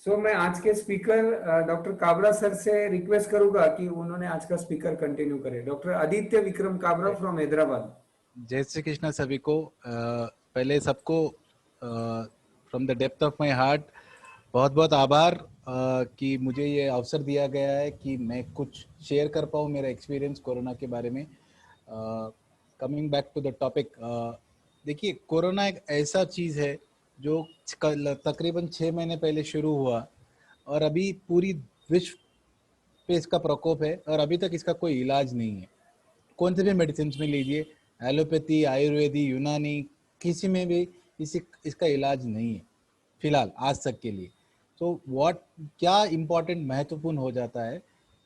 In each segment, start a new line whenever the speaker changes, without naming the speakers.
मैं आज के स्पीकर डॉक्टर काबरा सर से रिक्वेस्ट करूंगा कि उन्होंने आज का स्पीकर कंटिन्यू करें। Doctor Aditya Vikram Kabra from Hyderabad.
जय श्री कृष्ण सभी को। पहले सबको from the depth of my heart बहुत बहुत आभार कि मुझे ये अवसर दिया गया है कि मैं कुछ शेयर कर पाऊँ मेरा एक्सपीरियंस कोरोना के बारे में। Coming back to the topic, देखिए कोरोना एक ऐसा चीज़ है जो तकरीबन 6 महीने पहले शुरू हुआ और अभी पूरी विश्व पे इसका प्रकोप है और अभी तक इसका कोई इलाज नहीं है। कौन से भी मेडिसिन में लीजिए, एलोपैथी, आयुर्वेदी, यूनानी, किसी में भी इसका इलाज नहीं है फिलहाल आज तक के लिए। तो क्या इम्पोर्टेंट महत्वपूर्ण हो जाता है,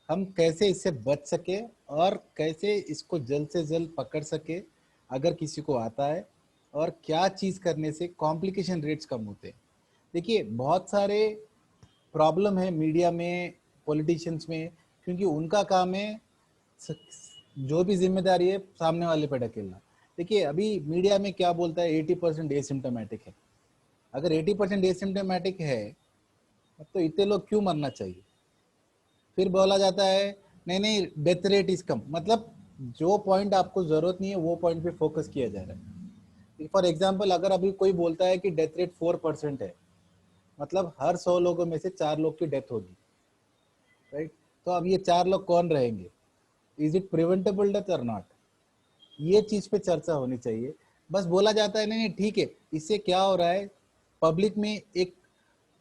हम कैसे इससे बच सके और कैसे इसको जल्द से जल्द पकड़ सके अगर किसी को आता है, और क्या चीज़ करने से कॉम्प्लिकेशन रेट्स कम होते हैं। देखिए बहुत सारे प्रॉब्लम है मीडिया में, पॉलिटिशियंस में, क्योंकि उनका काम है जो भी जिम्मेदारी है सामने वाले पे ढकेलना। देखिए अभी मीडिया में क्या बोलता है, 80% एसिम्टोमेटिक है। अगर 80% एसिम्टोमेटिक है तो इतने लोग क्यों मरना चाहिए? फिर बोला जाता है नहीं नहीं डेथ रेट इज कम। मतलब जो पॉइंट आपको जरूरत नहीं है वो पॉइंट पे फोकस किया जा रहा है। फॉर एग्जाम्पल, अगर अभी कोई बोलता है कि डेथ रेट 4% है, मतलब हर 100 लोगों में से 4 लोग की डेथ होगी, राइट? तो अब ये 4 लोग कौन रहेंगे? इज इट प्रिवेंटेबल डेथ और नॉट? ये चीज पे चर्चा होनी चाहिए। बस बोला जाता है नहीं नहीं ठीक है, इससे क्या हो रहा है, पब्लिक में एक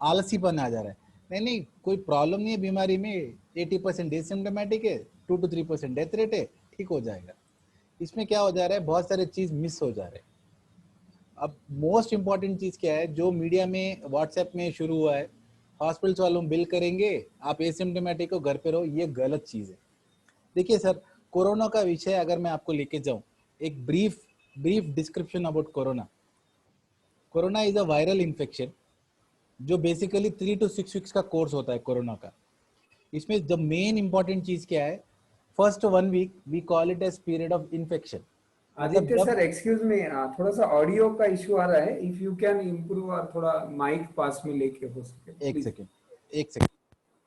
आलसीपन आ जा रहा है। नहीं नहीं, कोई प्रॉब्लम नहीं है बीमारी में, 80% एसिम्प्टोमेटिक है, 2 to 3% डेथ रेट है, ठीक हो जाएगा। इसमें क्या हो जा रहा है, बहुत सारे चीज मिस हो जा रहे हैं। अब मोस्ट इंपॉर्टेंट चीज क्या है, जो मीडिया में व्हाट्सएप में शुरू हुआ है, हॉस्पिटल्स वालों बिल करेंगे, आप एसिम्प्टोमेटिक हो घर पे रहो, ये गलत चीज है। देखिए सर, कोरोना का विषय अगर मैं आपको लेके जाऊं, एक brief description about corona. Corona is a viral infection जो बेसिकली 3 to 6 वीक्स का कोर्स होता है कोरोना का। इसमें जब मेन इंपॉर्टेंट चीज क्या है, first 1 week we call it as period of infection. मतलब
आदित्य
जब
सर एक्सक्यूज मी, थोड़ा सा ऑडियो का इशू आ रहा है। इफ यू कैन इम्प्रूव और थोड़ा माइक पास में लेके हो सके
एक
प्लीज।
सेकेंड, एक सेकेंड।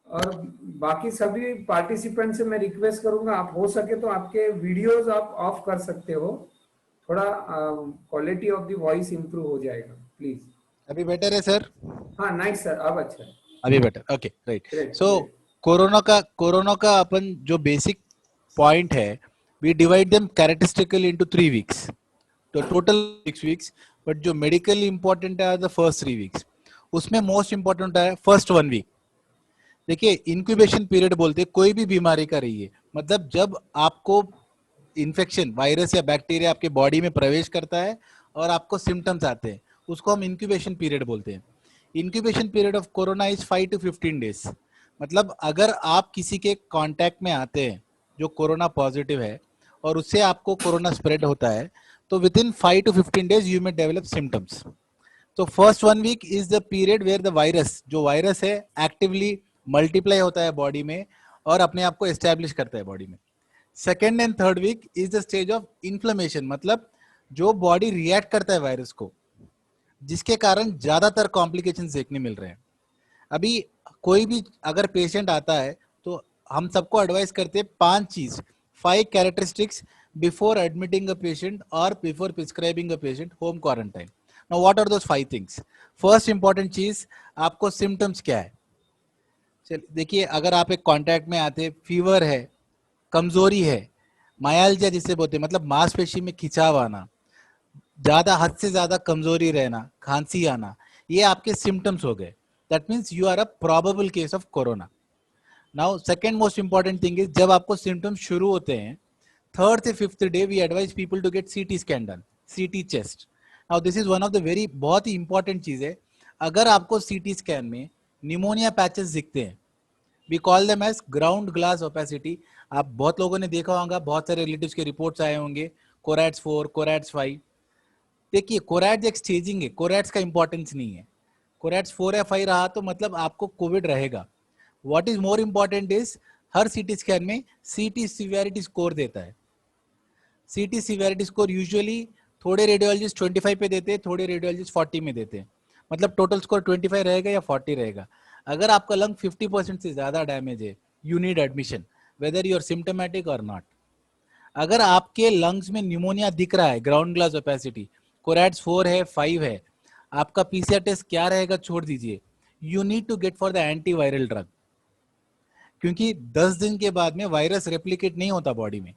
और बाकी सभी पार्टिसिपेंट से मैं रिक्वेस्ट करूंगा, आप हो सके तो आपके वीडियोस आप ऑफ कर सकते हो, थोड़ा quality of the voice improve हो जाएगा प्लीज।
अभी बेटर है सर?
हाँ नाइस सर, अब अच्छा है।
अभी better, okay right.
Great
so
great.
Corona का अपन जो बेसिक पॉइंट है, we divide them characteristically into 3 weeks, तो टोटल 6 वीक्स। बट जो मेडिकली इंपॉर्टेंट है द फर्स्ट 3 वीक्स, उसमें मोस्ट इंपॉर्टेंट है फर्स्ट 1 वीक। देखिए इंक्यूबेशन पीरियड बोलते हैं कोई भी बीमारी का रही है, मतलब जब आपको इन्फेक्शन, वायरस या बैक्टीरिया आपके बॉडी में प्रवेश करता है और आपको सिम्टम्स आते हैं, उसको हम इंक्यूबेशन पीरियड बोलते हैं। Incubation period of corona is 5 to 15 days. मतलब अगर आप किसी के कांटेक्ट में आते हैं जो कोरोना पॉजिटिव है और उससे आपको कोरोना स्प्रेड होता है, तो within 5 to 15 days you may develop symptoms. तो first 1 week is the period where the virus, जो वायरस है, एक्टिवली मल्टीप्लाई होता है बॉडी में और अपने आप को एस्टेब्लिश करता है बॉडी में। Second and third week is the stage of inflammation, मतलब जो बॉडी रिएक्ट करता है वायरस को, जिसके कारण ज्यादातर कॉम्प्लिकेशंस देखने मिल रहे हैं। अभी कोई भी अगर पेशेंट आता है तो हम सबको एडवाइस करते हैं 5 चीज, 5 characteristics before admitting a patient और before prescribing a patient home quarantine. Now what are those 5 things? First important चीज, आपको सिम्टम्स क्या है। चलिए देखिए, अगर आप एक कांटेक्ट में आते, फीवर है, कमजोरी है, मायालजिया जिसे बोलते हैं, मतलब मांसपेशी में खिंचाव आना, ज्यादा हद से ज्यादा कमजोरी रहना, खांसी आना, ये आपके सिम्टम्स हो गए। That means you are a probable case of corona. Now second most important thing is, जब आपको सिम्टम्स शुरू होते हैं, थर्ड से fifth day we advise people to get CT scan done, CT chest. Now this is one of the very, बहुत ही important चीज है। अगर आपको सीटी स्कैन में निमोनिया पैचेस दिखते हैं, we call them as ground glass opacity. आप बहुत लोगों ने देखा होगा, बहुत सारे रिलेटिव्स के रिपोर्ट्स आए होंगे, कोरैट्स 4, कोरैट्स 5। देखिए कोरैट्स एक स्टेजिंग है, कोरैट्स का इंपॉर्टेंस नहीं है। कोरैट्स 4 या 5 रहा तो मतलब आपको कोविड रहेगा। What is more important is, her CT scan में सीटी सिवियरिटी स्कोर देता है। सीटी सिवियरिटी स्कोर यूजुअली थोड़े रेडियोलॉजिस्ट 25 पे देते हैं, थोड़े रेडियोलॉजिस्ट 40 में देते हैं। मतलब टोटल स्कोर 25 रहेगा या 40 रहेगा। अगर आपका लंग 50% से ज्यादा डैमेज है, you need admission whether you are symptomatic और नॉट। अगर आपके लंग्स में न्यूमोनिया दिख रहा है, ग्राउंड ग्लास ओपेसिटी, कोरैट्स 4 है, 5 है, आपका पीसीआर टेस्ट क्या रहेगा छोड़ दीजिए, you need to get for the antiviral drug, क्योंकि 10 दिन के बाद में वायरस रेप्लिकेट नहीं होता बॉडी में।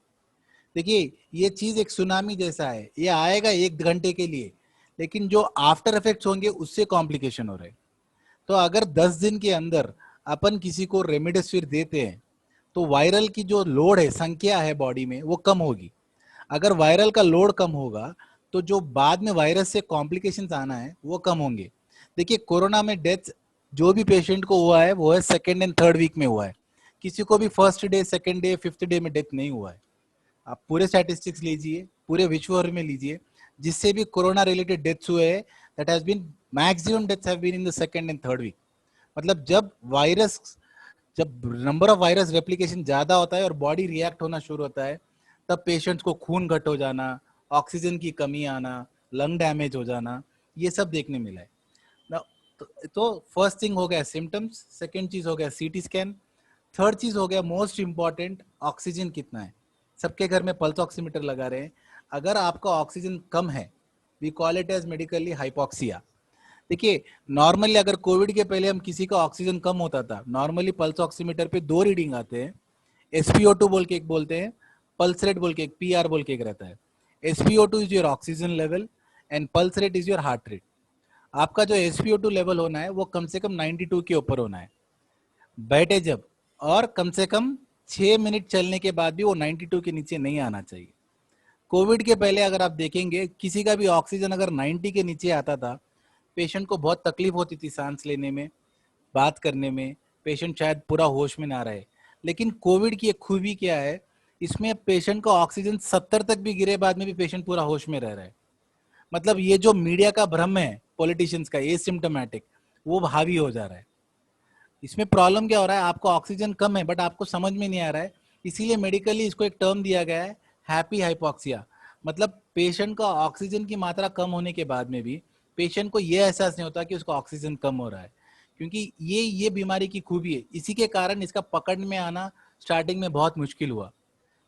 देखिए ये चीज एक सुनामी जैसा है, ये आएगा 1 घंटे के लिए, लेकिन जो आफ्टर इफेक्ट्स होंगे उससे कॉम्प्लिकेशन हो रहे हैं। तो अगर 10 दिन के अंदर अपन किसी को रेमडेसिविर देते हैं तो वायरल की जो लोड है, संख्या है बॉडी में, वो कम होगी। अगर वायरल का लोड कम होगा तो जो बाद में वायरस से कॉम्प्लिकेशंस आना है वो कम होंगे। देखिए कोरोना में डेथ जो भी पेशेंट को हुआ है वो है 2nd एंड 3rd वीक में हुआ है, किसी को भी 1st day, 2nd day, 5th day में डेथ नहीं हुआ है। आप पूरे स्टैटिस्टिक्स लीजिए, पूरे विश्व भर में लीजिए, जिससे भी कोरोना रिलेटेड डेथ्स हुए हैं, that has been maximum deaths have been in the 2nd and 3rd week. मतलब जब नंबर ऑफ वायरस रेप्लिकेशन ज्यादा होता है और बॉडी रिएक्ट होना शुरू होता है, तब पेशेंट्स को खून घट हो जाना, ऑक्सीजन की कमी आना, लंग डैमेज हो जाना, ये सब देखने मिला है। तो फर्स्ट थिंग हो गया सिम्टम्स, सेकेंड चीज हो गया सीटी स्कैन, थर्ड चीज हो गया मोस्ट इंपॉर्टेंट ऑक्सीजन कितना है। सबके घर में पल्स ऑक्सीमीटर लगा रहे हैं, अगर आपका ऑक्सीजन कम है, we call it as medically hypoxia. देखिए नॉर्मली अगर कोविड के पहले हम किसी का ऑक्सीजन कम होता था, नॉर्मली पल्स ऑक्सीमीटर पे 2 रीडिंग आते हैं, एसपीओ2 बोल के एक बोलते हैं, पल्स रेट बोल के एक, पीआर बोल के एक रहता है। SpO2 is your oxygen level and pulse rate is your heart rate. आपका जो एसपीओ2 लेवल होना है वो कम से कम 92 के ऊपर होना है बैठे जब, और कम से कम 6 मिनट चलने के बाद भी वो 92 के नीचे नहीं आना चाहिए। कोविड के पहले अगर आप देखेंगे किसी का भी ऑक्सीजन अगर 90 के नीचे आता था, पेशेंट को बहुत तकलीफ होती थी सांस लेने में, बात करने में, पेशेंट शायद पूरा होश में ना रहे। लेकिन कोविड की एक खूबी क्या है, इसमें पेशेंट का ऑक्सीजन 70 तक भी गिरे बाद में भी पेशेंट पूरा होश में रह रहा है। मतलब ये जो मीडिया का भ्रम है पॉलिटिशियंस का, एसिम्प्टोमेटिक, वो हावी हो जा रहा है। इसमें प्रॉब्लम क्या हो रहा है, आपको ऑक्सीजन कम है बट आपको समझ में नहीं आ रहा है, इसीलिए मेडिकली इसको एक टर्म दिया गया है, हैप्पी हाइपोक्सिया। मतलब पेशेंट का ऑक्सीजन की मात्रा कम होने के बाद में भी पेशेंट को यह एहसास नहीं होता कि उसका ऑक्सीजन कम हो रहा है, क्योंकि ये बीमारी की खूबी है। इसी के कारण इसका पकड़ में आना स्टार्टिंग में बहुत मुश्किल हुआ,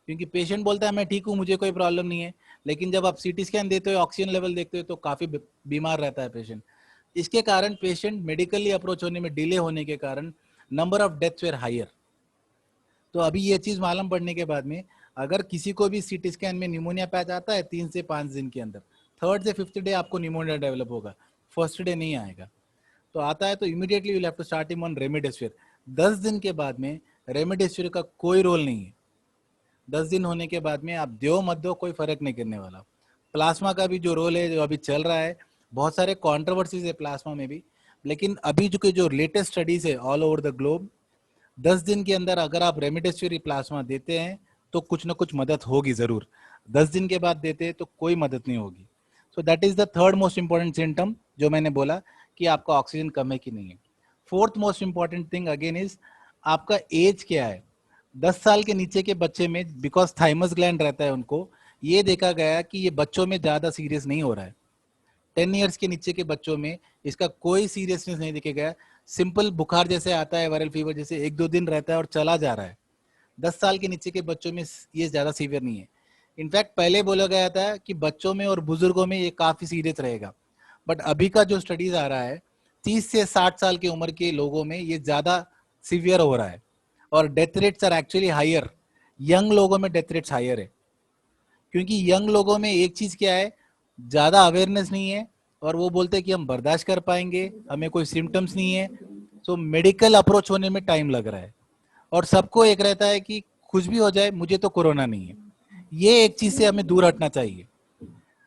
क्योंकि पेशेंट बोलता है मैं ठीक हूँ, मुझे कोई प्रॉब्लम नहीं है, लेकिन जब आप सीटी स्कैन देते हो, ऑक्सीजन लेवल देखते हो, तो काफी बीमार रहता है पेशेंट। इसके कारण पेशेंट मेडिकली अप्रोच होने में डिले होने के कारण number of deaths were higher. तो अभी ये चीज मालूम पड़ने के बाद में अगर किसी को भी सीटी स्कैन में निमोनिया पैच आता है 3 से 5 दिन के अंदर, 3rd से 5th डे आपको निमोनिया डेवलप होगा, 1st डे नहीं आएगा। तो आता है तो immediately you have to start him on remdesivir. 10 दिन के बाद में रेमडेसिविर का कोई रोल नहीं है। 10 दिन होने के बाद में आप दो मत दो, कोई फर्क नहीं करने वाला। प्लाज्मा का भी जो रोल है, जो अभी चल रहा है, बहुत सारे कॉन्ट्रोवर्सीज है प्लाज्मा में भी, लेकिन अभी जो लेटेस्ट स्टडीज है ऑल ओवर द ग्लोब, 10 दिन के अंदर अगर आप रेमडेसिविर प्लाज्मा देते हैं तो कुछ ना कुछ मदद होगी जरूर। 10 दिन के बाद देते हैं तो कोई मदद नहीं होगी। So that is the third most important symptom जो मैंने बोला कि आपका ऑक्सीजन कम है कि नहीं है। Fourth most important thing again is आपका एज क्या है। 10 साल के नीचे के बच्चे में, बिकॉज थाइमस ग्लैंड रहता है उनको, ये देखा गया कि ये बच्चों में ज्यादा सीरियस नहीं हो रहा है। 10 ईयर्स के नीचे के बच्चों में इसका कोई सीरियसनेस नहीं दिखे गया। सिंपल बुखार जैसे आता है, वायरल फीवर जैसे 1-2 दिन रहता है और चला जा रहा है। 10 साल के नीचे के बच्चों में ये ज्यादा सीवियर नहीं है। इनफैक्ट पहले बोला गया था कि बच्चों में और बुजुर्गों में ये काफी सीरियस रहेगा, बट अभी का जो स्टडीज आ रहा है 30 से 60 साल की उम्र के लोगों में ये ज्यादा सीवियर हो रहा है, और death rates are actually higher. Young लोगों में डेथ रेट्स हायर है, क्योंकि यंग लोगों में एक चीज क्या है, ज्यादा अवेयरनेस नहीं है, और वो बोलते हैं कि हम बर्दाश्त कर पाएंगे, हमें कोई सिम्टम्स नहीं है। सो मेडिकल अप्रोच होने में टाइम लग रहा है, और सबको एक रहता है कि कुछ भी हो जाए मुझे तो कोरोना नहीं है। ये एक चीज से हमें दूर हटना चाहिए।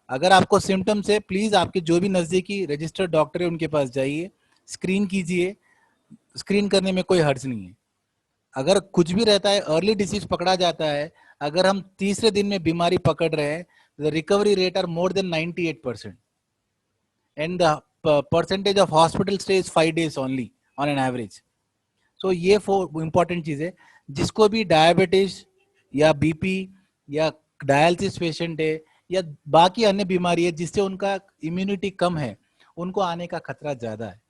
अगर आपको सिम्टम्स है, प्लीज आपके जो भी नजदीकी रजिस्टर्ड डॉक्टर है उनके पास जाइए, स्क्रीन कीजिए। स्क्रीन करने में कोई हर्ज नहीं है। अगर कुछ भी रहता है, अर्ली डिसीज पकड़ा जाता है, अगर हम तीसरे दिन में बीमारी पकड़ रहे हैं, the recovery rate are more than 98%, and the percentage of hospital stay is 5 days only on an average. So ये 4 इंपॉर्टेंट चीजें, जिसको भी डायबिटीज या बीपी या डायलिसिस पेशेंट है या बाकी अन्य बीमारी है जिससे उनका इम्यूनिटी कम है, उनको आने का खतरा ज्यादा है,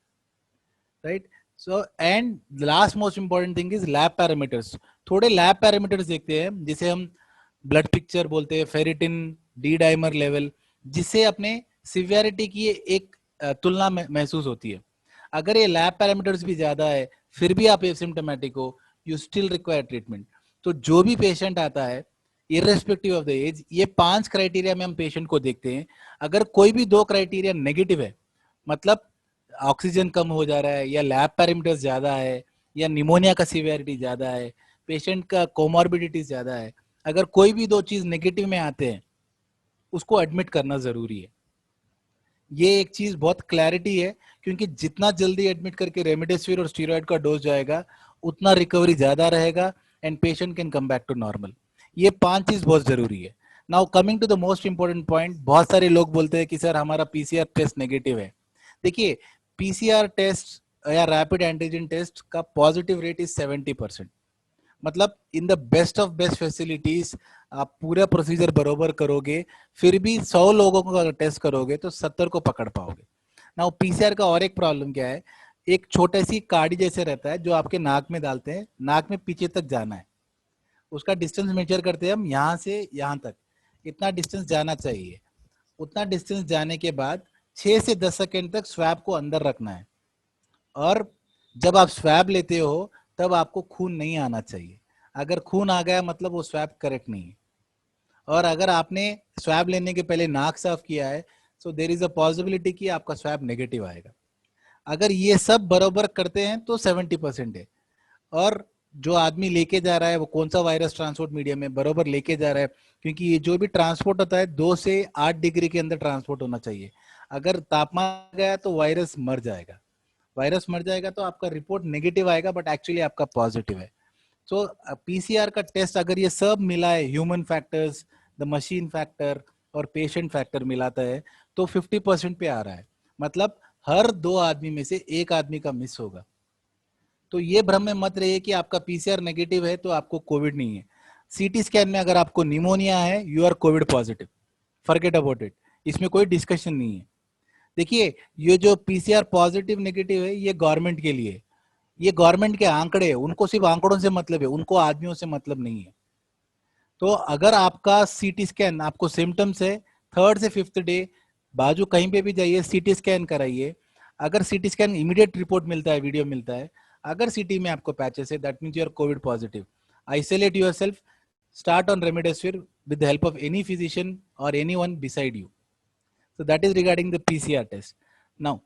right. So and last most important thing is lab parameters. थोड़े लैब पैरामीटर्स देखते हैं जिसे हम ब्लड पिक्चर बोलते हैं, फेरिटिन, डी डाइमर लेवल, जिससे अपने सिवियरिटी की एक तुलना महसूस होती है. अगर ये लैब पैरामीटर्स भी ज्यादा है फिर भी आप एसिम्टोमेटिक हो, यू स्टिल रिक्वायर ट्रीटमेंट. तो जो भी पेशेंट आता है इर्रेस्पेक्टिव ऑफ द एज, ये 5 क्राइटेरिया में हम पेशेंट को देखते हैं. अगर कोई भी 2 क्राइटेरिया नेगेटिव है, मतलब ऑक्सीजन कम हो जा रहा है या लैब पैरामीटर्स ज्यादा है या निमोनिया का सीवियरिटी ज्यादा है, पेशेंट का कोमॉर्बिडिटीज ज्यादा है, अगर कोई भी 2 चीज नेगेटिव में आते हैं उसको एडमिट करना जरूरी है. ये एक चीज बहुत क्लैरिटी है, क्योंकि जितना जल्दी एडमिट करके रेमडेसिविर और स्टीरॉयड का डोज जाएगा उतना रिकवरी ज्यादा रहेगा and patient can come back to normal. ये 5 चीज बहुत जरूरी है. Now coming to the most important point, बहुत सारे लोग बोलते हैं कि सर हमारा पीसीआर टेस्ट नेगेटिव है. देखिए, पीसीआर टेस्ट या रैपिड एंटीजन टेस्ट का पॉजिटिव रेट इज 70%. मतलब in the best of best facilities आप पूरा प्रोसीजर बरोबर करोगे, फिर भी 100 लोगों को अगर टेस्ट करोगे तो 70 को पकड़ पाओगे. नाउ पीसीआर का और एक प्रॉब्लम क्या है, एक छोटी सी काड़ी जैसे रहता है जो आपके नाक में डालते हैं, नाक में पीछे तक जाना है, उसका डिस्टेंस मेजर करते हैं हम, यहाँ से यहाँ तक इतना डिस्टेंस जाना चाहिए. उतना डिस्टेंस जाने के बाद 6 से 10 सेकेंड तक स्वैब को अंदर रखना है. और जब आप स्वैब लेते हो तब आपको खून नहीं आना चाहिए. अगर खून आ गया मतलब वो स्वैब करेक्ट नहीं है. और अगर आपने स्वैब लेने के पहले नाक साफ किया है, so there is a possibility कि आपका स्वैब नेगेटिव आएगा. अगर ये सब बराबर करते हैं तो 70% है. और जो आदमी लेके जा रहा है वो कौन सा वायरस ट्रांसपोर्ट मीडियम में बराबर लेके जा रहा है, क्योंकि ये जो भी ट्रांसपोर्ट होता है 2 से 8 डिग्री के अंदर ट्रांसपोर्ट होना चाहिए. अगर तापमान गया तो वायरस मर जाएगा. वायरस मर जाएगा तो आपका रिपोर्ट नेगेटिव आएगा बट एक्चुअली आपका पॉजिटिव है. सो पीसीआर का टेस्ट अगर ये सब मिला है, human factors, the machine factor और पेशेंट फैक्टर मिलाता है, तो 50% पे आ रहा है. मतलब हर 2 आदमी में से 1 आदमी का मिस होगा. तो ये भ्रम में मत रहिए कि आपका पीसीआर नेगेटिव है तो आपको कोविड नहीं है. सीटी स्कैन में अगर आपको निमोनिया है, you are Covid positive, forget about it. इसमें कोई डिस्कशन नहीं है. देखिए, ये जो पीसीआर पॉजिटिव नेगेटिव है ये गवर्नमेंट के लिए, ये गवर्नमेंट के आंकड़े, उनको सिर्फ आंकड़ों से मतलब है, उनको आदमियों से मतलब नहीं है. तो अगर आपका सीटी स्कैन, आपको सिम्टम्स है, 3rd से 5th डे बाजू कहीं पे भी जाइए, सीटी स्कैन कराइए. अगर सीटी स्कैन इमीडिएट रिपोर्ट मिलता है, वीडियो मिलता है, अगर सीटी में आपको पैचेस है, that means you are Covid positive. Isolate yourself, start on remdesivir with the help of any physician और anyone beside you. So that is regarding the PCR test. Now,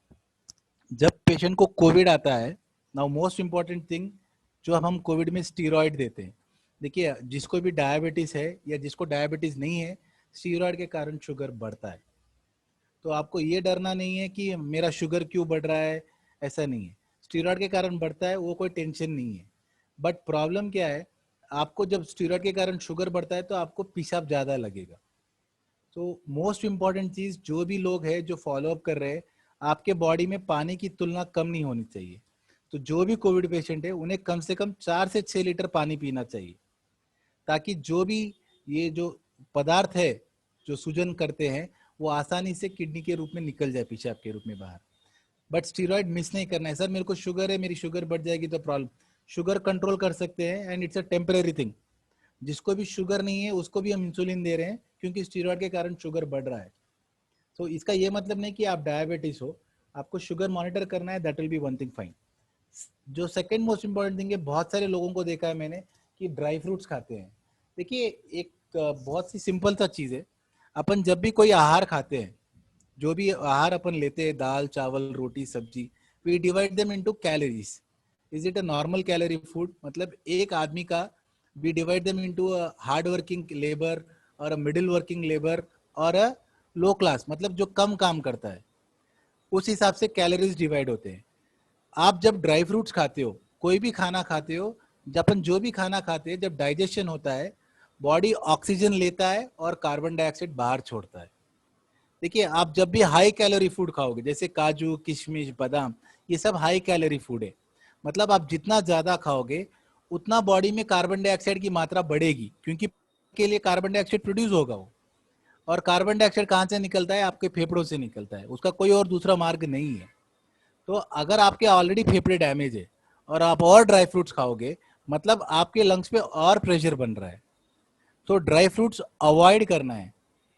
जब पेशेंट को कोविड आता है, now most important thing, जो अब हम Covid में steroid देते हैं. देखिए, जिसको भी डायबिटीज है या जिसको डायबिटीज नहीं है, स्टीरॉयड के कारण शुगर बढ़ता है. तो आपको ये डरना नहीं है कि मेरा शुगर क्यों बढ़ रहा है, ऐसा नहीं है. स्टीरॉयड के कारण बढ़ता है, वो कोई टेंशन नहीं है. बट प्रॉब्लम क्या है, आपको जब स्टीरॉयड के कारण शुगर बढ़ता है तो आपको पेशाब ज्यादा लगेगा. तो मोस्ट इंपॉर्टेंट चीज, जो भी लोग हैं जो फॉलो अप कर रहे हैं, आपके बॉडी में पानी की तुलना कम नहीं होनी चाहिए. तो जो भी कोविड पेशेंट है उन्हें कम से कम 4 से 6 लीटर पानी पीना चाहिए, ताकि जो भी ये जो पदार्थ है जो सूजन करते हैं वो आसानी से किडनी के रूप में निकल जाए, पेशाब के रूप में बाहर. बट स्टीरॉयड मिस नहीं करना है. सर मेरे को शुगर है, मेरी शुगर बढ़ जाएगी तो प्रॉब्लम, शुगर कंट्रोल कर सकते हैं and it's a temporary thing. जिसको भी शुगर नहीं है उसको भी हम इंसुलिन दे रहे हैं क्योंकि स्टीरॉयड के कारण शुगर बढ़ रहा है. तो इसका ये मतलब नहीं कि आप डायबिटीज हो, आपको शुगर मॉनिटर करना है, that will be one thing fine. जो सेकंड मोस्ट इंपॉर्टेंट थिंग है, बहुत सारे लोगों को देखा है मैंने कि ड्राई फ्रूट्स खाते हैं. देखिए, एक बहुत सी सिंपल सा चीज है, अपन जब भी कोई आहार खाते हैं, जो भी आहार अपन लेते हैं, दाल चावल रोटी सब्जी, we divide them into calories. Is it a normal calorie food? मतलब एक आदमी का we divide them into a hard working labor और a middle working labor और a low class, मतलब जो कम काम करता है, उस हिसाब से कैलोरीज डिवाइड होते हैं. आप जब ड्राई फ्रूट्स खाते हो, कोई भी खाना खाते हो, जब अपन जो भी खाना खाते हैं, जब डाइजेशन होता है, बॉडी ऑक्सीजन लेता है और कार्बन डाइऑक्साइड बाहर छोड़ता है. देखिए, आप जब भी हाई कैलोरी फूड खाओगे, जैसे काजू किशमिश बादाम, ये सब हाई कैलोरी फूड है. मतलब आप जितना ज्यादा खाओगे उतना बॉडी में कार्बन डाइऑक्साइड की मात्रा बढ़ेगी, क्योंकि के लिए कार्बन डाइऑक्साइड प्रोड्यूस होगा वो. और कार्बन डाइऑक्साइड कहाँ से निकलता है? आपके फेफड़ों से निकलता है, उसका कोई और दूसरा मार्ग नहीं है. तो अगर आपके ऑलरेडी फेफड़े डैमेज है और आप और ड्राई फ्रूट्स खाओगे, मतलब आपके लंग्स पे और प्रेशर बन रहा है। तो ड्राई फ्रूट्स अवॉइड करना है,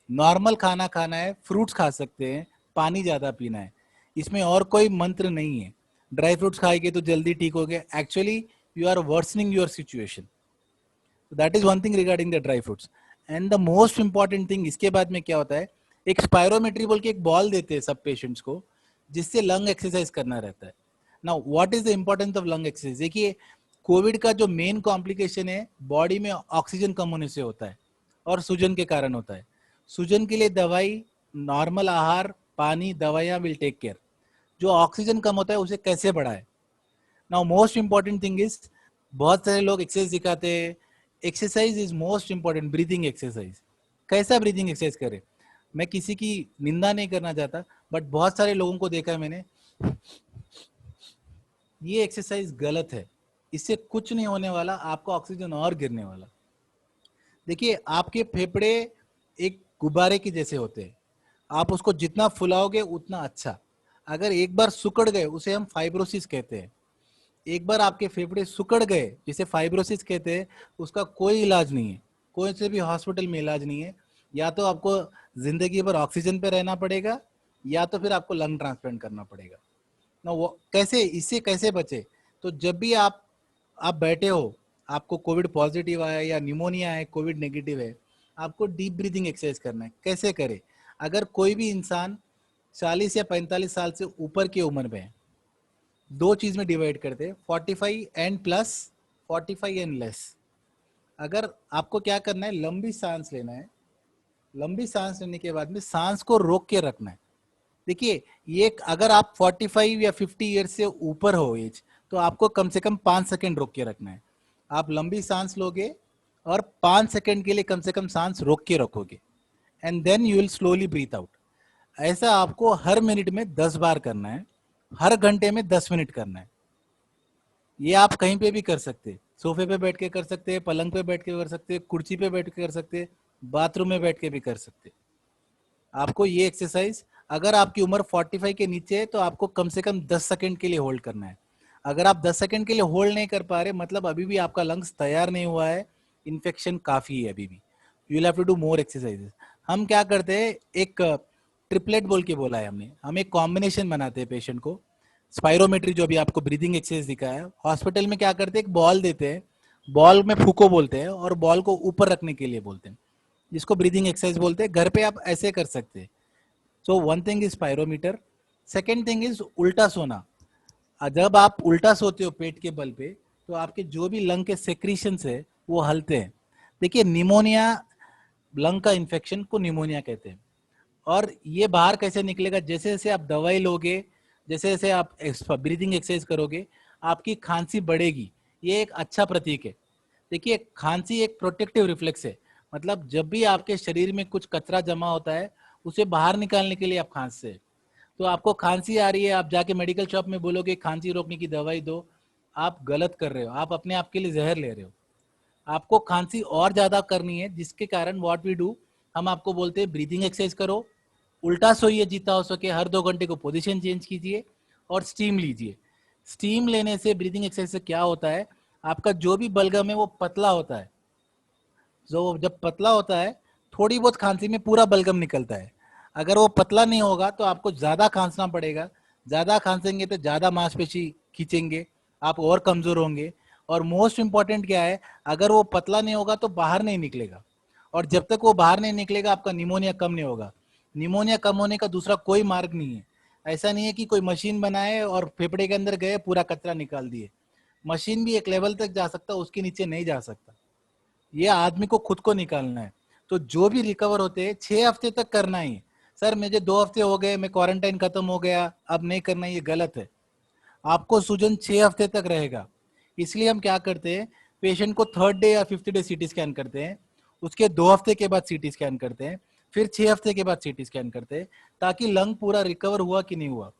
नॉर्मल खाना खाना है, फ्रूट्स खा सकते हैं, पानी ज़्यादा पीना है, इसमें और कोई मंत्र नहीं है। ड्राई फ्रूट्स खाएंगे तो जल्दी ठीक हो गए, actually you are worsening your situation. That is one thing regarding the dry fruits. And the most important thing इसके बाद में क्या होता है, एक स्पायरोमेट्री बोल के एक बॉल देते हैं सब पेशेंट्स को, जिससे लंग एक्सरसाइज करना रहता है। Now what is the importance of lung exercise? देखिए, कोविड का जो मेन कॉम्प्लिकेशन है बॉडी में ऑक्सीजन कम होने से होता है और सूजन के कारण होता है। सूजन के लिए दवाई, नॉर्मल आहार, पानी, दवाइयाँ विल टेक केयर। जो ऑक्सीजन कम होता है उसे कैसे बढ़ाए? Now most important thing is, बहुत सारे लोग एक्सरसाइज दिखाते हैं, exercise is most important, breathing exercise. कैसा ब्रीथिंग एक्सरसाइज करें? मैं किसी की निंदा नहीं करना चाहता, बट बहुत सारे लोगों को देखा है मैंने, ये एक्सरसाइज गलत है, इससे कुछ नहीं होने वाला, आपको ऑक्सीजन और गिरने वाला। देखिए, आपके फेफड़े एक गुब्बारे के जैसे होते हैं, आप उसको जितना फुलाओगे उतना अच्छा। अगर एक बार सिकुड़ गए, उसे हम फाइब्रोसिस कहते हैं। एक बार आपके फेफड़े सिकुड़ गए, जिसे फाइब्रोसिस कहते हैं, उसका कोई इलाज नहीं है, कोई से भी हॉस्पिटल में इलाज नहीं है। या तो आपको जिंदगी भर ऑक्सीजन पे रहना पड़ेगा, या तो फिर आपको लंग ट्रांसप्लांट करना पड़ेगा ना। वो कैसे, इससे कैसे बचे? तो जब भी आप बैठे हो, आपको कोविड पॉजिटिव आया या निमोनिया है, कोविड नेगेटिव है, आपको डीप ब्रीदिंग एक्सरसाइज करना है। कैसे करें? अगर कोई भी इंसान 40 या 45 साल से ऊपर की उम्र में है, दो चीज में डिवाइड करते हैं, 45 एंड प्लस, 45 एंड लेस। अगर आपको क्या करना है, लंबी सांस लेना है, लंबी सांस लेने के बाद में सांस को रोक के रखना है। देखिए, ये अगर आप 45 या 50 ईयर से ऊपर हो एज, तो आपको कम से कम 5 सेकेंड रोक के रखना है। आप लंबी सांस लोगे और 5 सेकेंड के लिए कम से कम सांस रोक के रखोगे, and then you will slowly breathe out. ऐसा आपको हर मिनट में 10 बार करना है, हर घंटे में 10 मिनट करना है। ये आप कहीं पे भी कर सकते हैं, सोफे पे बैठ के कर सकते हैं, पलंग पे बैठ के कर सकते हैं, कुर्सी पे बैठ के कर सकते हैं, बाथरूम में बैठ के भी कर सकते हैं। आपको ये एक्सरसाइज, अगर आपकी उम्र 45 के नीचे है, तो आपको कम से कम 10 सेकंड के लिए होल्ड करना है। अगर आप 10 सेकंड के लिए होल्ड नहीं कर पा रहे, मतलब अभी भी आपका लंग्स तैयार नहीं हुआ है, इन्फेक्शन काफी है अभी भी, you will have to do more exercises. हम क्या करते हैं, एक ट्रिपलेट बोल के बोला है हमने, हम एक कॉम्बिनेशन बनाते हैं पेशेंट को। स्पायरोमेट्री जो अभी आपको ब्रीदिंग एक्सरसाइज दिखाया है, हॉस्पिटल में क्या करते हैं, एक बॉल देते हैं, बॉल में फूको बोलते हैं, और बॉल को ऊपर रखने के लिए बोलते हैं, जिसको ब्रीदिंग एक्सरसाइज बोलते हैं। घर पे आप ऐसे कर सकते हैं। So one thing is spirometer, second thing is उल्टा सोना। जब आप उल्टा सोते हो पेट के बल पे, तो आपके जो भी लंग के सेक्रीशंस है वो हलते हैं। देखिए, निमोनिया, लंग का इन्फेक्शन को निमोनिया कहते हैं। और ये बाहर कैसे निकलेगा? जैसे जैसे आप दवाई लोगे, जैसे जैसे आप ब्रीदिंग एक्सरसाइज करोगे, आपकी खांसी बढ़ेगी। ये एक अच्छा प्रतीक है। देखिए, खांसी एक प्रोटेक्टिव रिफ्लेक्स है, मतलब जब भी आपके शरीर में कुछ कचरा जमा होता है, उसे बाहर निकालने के लिए आप खांसते हैं। तो आपको खांसी आ रही है, आप जाके मेडिकल शॉप में बोलोगे खांसी रोकने की दवाई दो, आप गलत कर रहे हो, आप अपने आप के लिए जहर ले रहे हो। आपको खांसी और ज्यादा करनी है, जिसके कारण व्हाट वी डू, हम आपको बोलते हैं ब्रीदिंग एक्सरसाइज करो, उल्टा सोइए जितना हो सके, हर 2 घंटे को पोजीशन चेंज कीजिए, और स्टीम लीजिए। स्टीम लेने से, ब्रीदिंग एक्सरसाइज से क्या होता है, आपका जो भी बलगम है वो पतला होता है। जो जब पतला होता है, थोड़ी बहुत खांसी में पूरा बलगम निकलता है। अगर वो पतला नहीं होगा तो आपको ज्यादा खांसना पड़ेगा, ज्यादा खांसेंगे तो ज्यादा मांसपेशी खींचेंगे, आप और कमजोर होंगे। और मोस्ट इंपॉर्टेंट क्या है, अगर वो पतला नहीं होगा तो बाहर नहीं निकलेगा, और जब तक वो बाहर नहीं निकलेगा आपका निमोनिया कम नहीं होगा। निमोनिया कम होने का दूसरा कोई मार्ग नहीं है। ऐसा नहीं है कि कोई मशीन बनाए और फेफड़े के अंदर गए पूरा कचरा निकाल दिए। मशीन भी एक लेवल तक जा सकता, उसके नीचे नहीं जा सकता। ये आदमी को खुद को निकालना है। तो जो भी रिकवर होते हैं 6 हफ्ते तक करना ही है। सर मुझे 2 हफ्ते हो गए, मैं क्वारंटाइन खत्म हो गया, अब नहीं करना, ये गलत है। आपको सूजन 6 हफ्ते तक रहेगा। इसलिए हम क्या करते हैं, पेशेंट को 3rd डे या 5th डे सीटी स्कैन करते हैं, उसके 2 हफ्ते के बाद सीटी स्कैन करते हैं, फिर 6 हफ्ते के बाद सीटी स्कैन करते हैं, ताकि लंग पूरा रिकवर हुआ कि नहीं हुआ।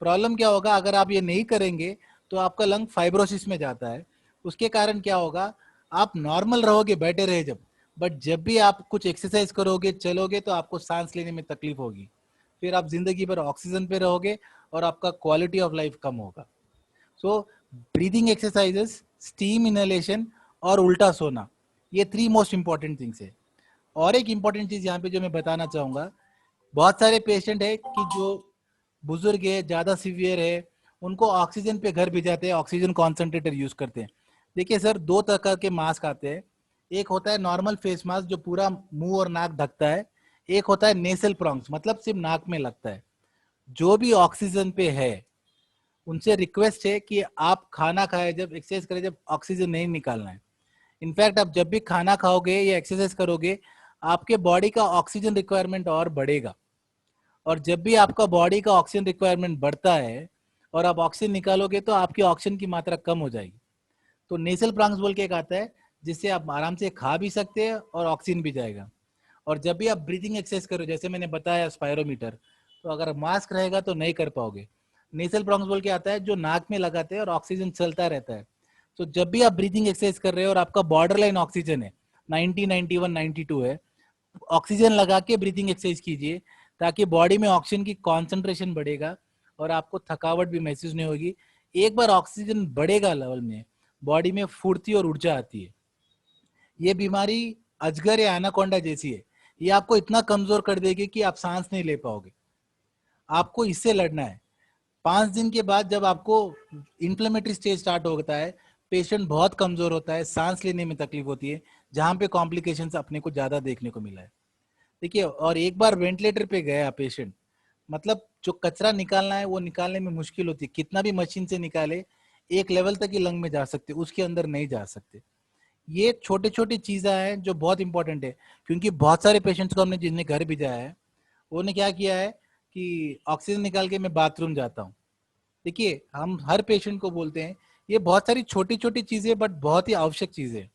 प्रॉब्लम क्या होगा, अगर आप ये नहीं करेंगे तो आपका लंग फाइब्रोसिस में जाता है। उसके कारण क्या होगा, आप नॉर्मल रहोगे बैठे रहे जब, बट जब भी आप कुछ एक्सरसाइज करोगे, चलोगे, तो आपको सांस लेने में तकलीफ होगी, फिर आप जिंदगी भर ऑक्सीजन पे रहोगे और आपका क्वालिटी ऑफ लाइफ कम होगा। So breathing exercises, steam inhalation और उल्टा सोना, ये 3 मोस्ट इंपॉर्टेंट थिंग्स है। और एक इंपॉर्टेंट चीज यहाँ पे जो मैं बताना चाहूंगा, बहुत सारे पेशेंट है कि जो बुजुर्ग है, ज्यादा सीवियर है, उनको ऑक्सीजन पे घर भिजाते हैं, ऑक्सीजन कॉन्सेंट्रेटर यूज करते हैं। देखिए सर, 2 तरह के मास्क आते हैं। एक होता है नॉर्मल फेस मास्क जो पूरा मुंह और नाक ढकता है, एक होता है नेसल प्रॉन्ग्स, मतलब सिर्फ नाक में लगता है। जो भी ऑक्सीजन पे है उनसे रिक्वेस्ट है कि आप खाना खाए, जब एक्सरसाइज करें, जब ऑक्सीजन नहीं निकालना है। इनफैक्ट आप जब भी खाना खाओगे या एक्सरसाइज करोगे, आपके बॉडी का ऑक्सीजन रिक्वायरमेंट और बढ़ेगा। और जब भी आपका बॉडी का ऑक्सीजन रिक्वायरमेंट बढ़ता है और आप ऑक्सीजन निकालोगे तो आपकी ऑक्सीजन की मात्रा कम हो जाएगी। तो नेसल प्रांग्स बोल के एक आता है जिससे आप आराम से खा भी सकते हैं और ऑक्सीजन भी जाएगा। और जब भी आप ब्रीथिंग एक्सरसाइज करो, जैसे मैंने बताया स्पायरोमीटर, तो अगर मास्क रहेगा तो नहीं कर पाओगे। नेसल प्रांग्स बोल के आता है जो नाक में लगाते हैं और ऑक्सीजन चलता रहता है। तो जब भी आप ब्रीथिंग एक्सरसाइज कर रहे हो और आपका बॉर्डर लाइन ऑक्सीजन है 90, 91, 92 है, ऑक्सीजन लगा के ब्रीथिंग एक्सरसाइज कीजिए, ताकि बॉडी में ऑक्सीजन की कॉन्सेंट्रेशन बढ़ेगा और आपको थकावट भी महसूस नहीं होगी। एक बार ऑक्सीजन बढ़ेगा लेवल में, बॉडी में फुर्ती और ऊर्जा आती है। ये बीमारी अजगर या एनाकोंडा जैसी है, ये आपको इतना कमजोर कर देगी कि आप सांस नहीं ले पाओगे। आपको इससे लड़ना है। 5 दिन के बाद जब आपको इन्फ्लेमेटरी स्टेज स्टार्ट होता है, पेशेंट बहुत कमजोर होता है, सांस लेने में तकलीफ होती है, जहां पे कॉम्प्लिकेशंस अपने को ज्यादा देखने को मिला है। देखिए, और एक बार वेंटिलेटर पे गया पेशेंट, मतलब जो कचरा निकालना है वो निकालने में मुश्किल होती है। कितना भी मशीन से निकाले, एक लेवल तक ही लंग में जा सकते, उसके अंदर नहीं जा सकते। ये छोटे छोटे चीजें हैं जो बहुत इंपॉर्टेंट है। क्योंकि बहुत सारे पेशेंट्स को हमने जिन्हें घर भिजाया है, उन्होंने क्या किया है कि ऑक्सीजन निकाल के मैं बाथरूम जाता हूँ। देखिए, हम हर पेशेंट को बोलते हैं ये बहुत सारी छोटी छोटी चीजें बट बहुत ही आवश्यक चीजें।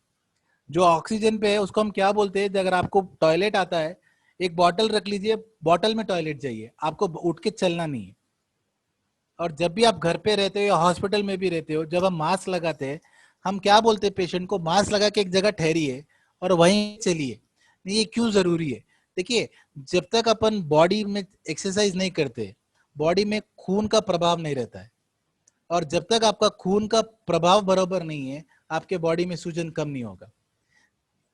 जो ऑक्सीजन पे है उसको हम क्या बोलते हैं, अगर आपको टॉयलेट आता है, एक बॉटल रख लीजिए, बॉटल में टॉयलेट जाइए, आपको उठ के चलना नहीं है। और जब भी आप घर पे रहते हो या हॉस्पिटल में भी रहते हो, जब हम मास्क लगाते हैं, हम क्या बोलते हैं पेशेंट को, मास्क लगा के एक जगह ठहरिए और वहीं चलिए। नहीं, ये क्यों जरूरी है? देखिए, जब तक अपन बॉडी में एक्सरसाइज नहीं करते, बॉडी में खून का प्रभाव नहीं रहता है। और जब तक आपका खून का प्रभाव बराबर नहीं है, आपके बॉडी में सूजन कम नहीं होगा।